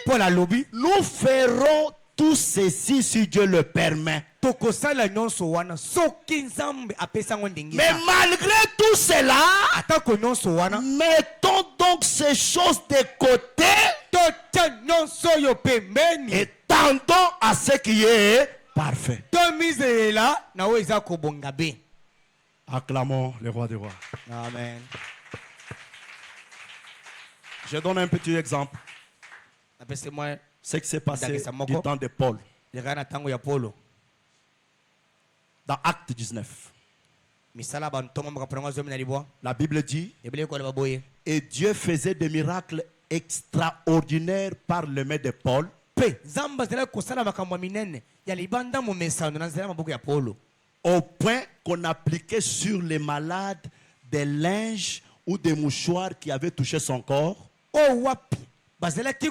mpo alobi nous ferons tout ceci si Dieu le permet. tokosala nyonso wana soki nzambe apesa yango ndenge Mais malgré tout cela, atako nyonso wana mettons donc ces choses de côté totia nyonso oyo pembeni et tendons à ce qui est parfait. tomizelela na oyo eza kobonga be Acclamons le roi des rois. amen Je donne un petit exemple. napesi mwa Ce qui s'est passé Ndakisa moko. du temps de Paul. leka na ntango ya polo Dans Acte 19. misala bantongo moko mponango azomi na libwa La Bible dit, ebele ekoloba boye et Dieu faisait des miracles extraordinaires par le main de Paul, mpe nzambe azalaki kosala makambo ya minene ya libanda momesano na nzela ya maboko ya polo au point qu'on appliquait sur les malades des linges ou des mouchoirs qui avaient touché son corps. oyo wapi bazalaki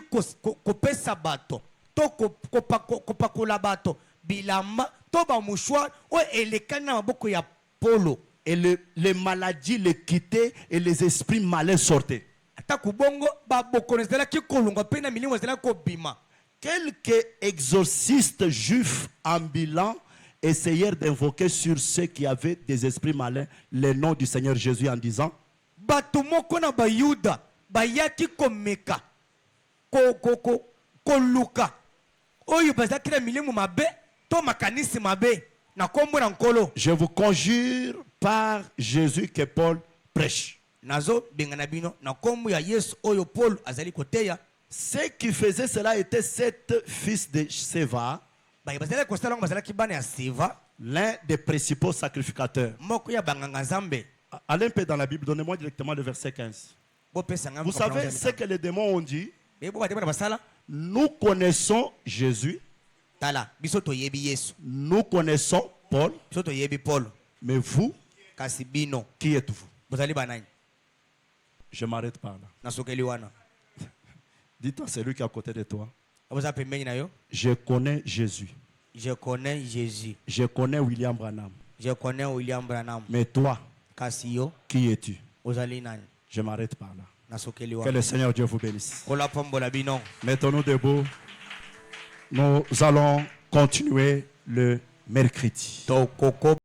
kopesa bato to kopakola bato bilamba to bamouchoir oyo elekani na maboko ya polo Et les maladies les quittaient et les esprits malins sortaient. atako bongo babokono ezalaki kolongwa mpe na milimo ezalaki kobima Quelques exorcistes juifs ambulants essayèrent d'invoquer sur ceux qui avaient des esprits malins le nom du Seigneur Jésus en disant, bato moko na bayuda bayaki komeka koluka oyo bazalaki na milimo mabe to makanisi mabe na kombo na nkolo je vous conjure par Jésus que Paul prêche. nazo bengana bino na kombo ya yesu oyo paul azali koteya. Ceux qui faisaient cela étaient 7 fils de Séva. baye bazala kosala ngo bazala kibana ya Siva l'un des principaux sacrificateurs. moko ya banganga nzambe. Allez un peu dans la Bible, donnez-moi directement le verset 15. Vous savez ce que les démons ont dit? Nous connaissons Jésus, tala biso toyebi Yesu, nous connaissons Paul, biso toyebi Paul, mais vous, kasi bino qui êtes-vous? bozali banani? Je m'arrête par là. Nasokeli wana Dis-toi, c'est lui qui est à côté de toi. aboza pembeni na yo. Je connais Jésus. Je connais Jésus, Je connais William Branham. je connais William Branham, Mais toi, kasi yo qui es-tu? ozali nani? Je m'arrête par là. Nasokeli Que wana le Seigneur Dieu vous bénisse. kola pombola bino. Mettons-nous debout. Nous allons continuer le mercredi. Tokoko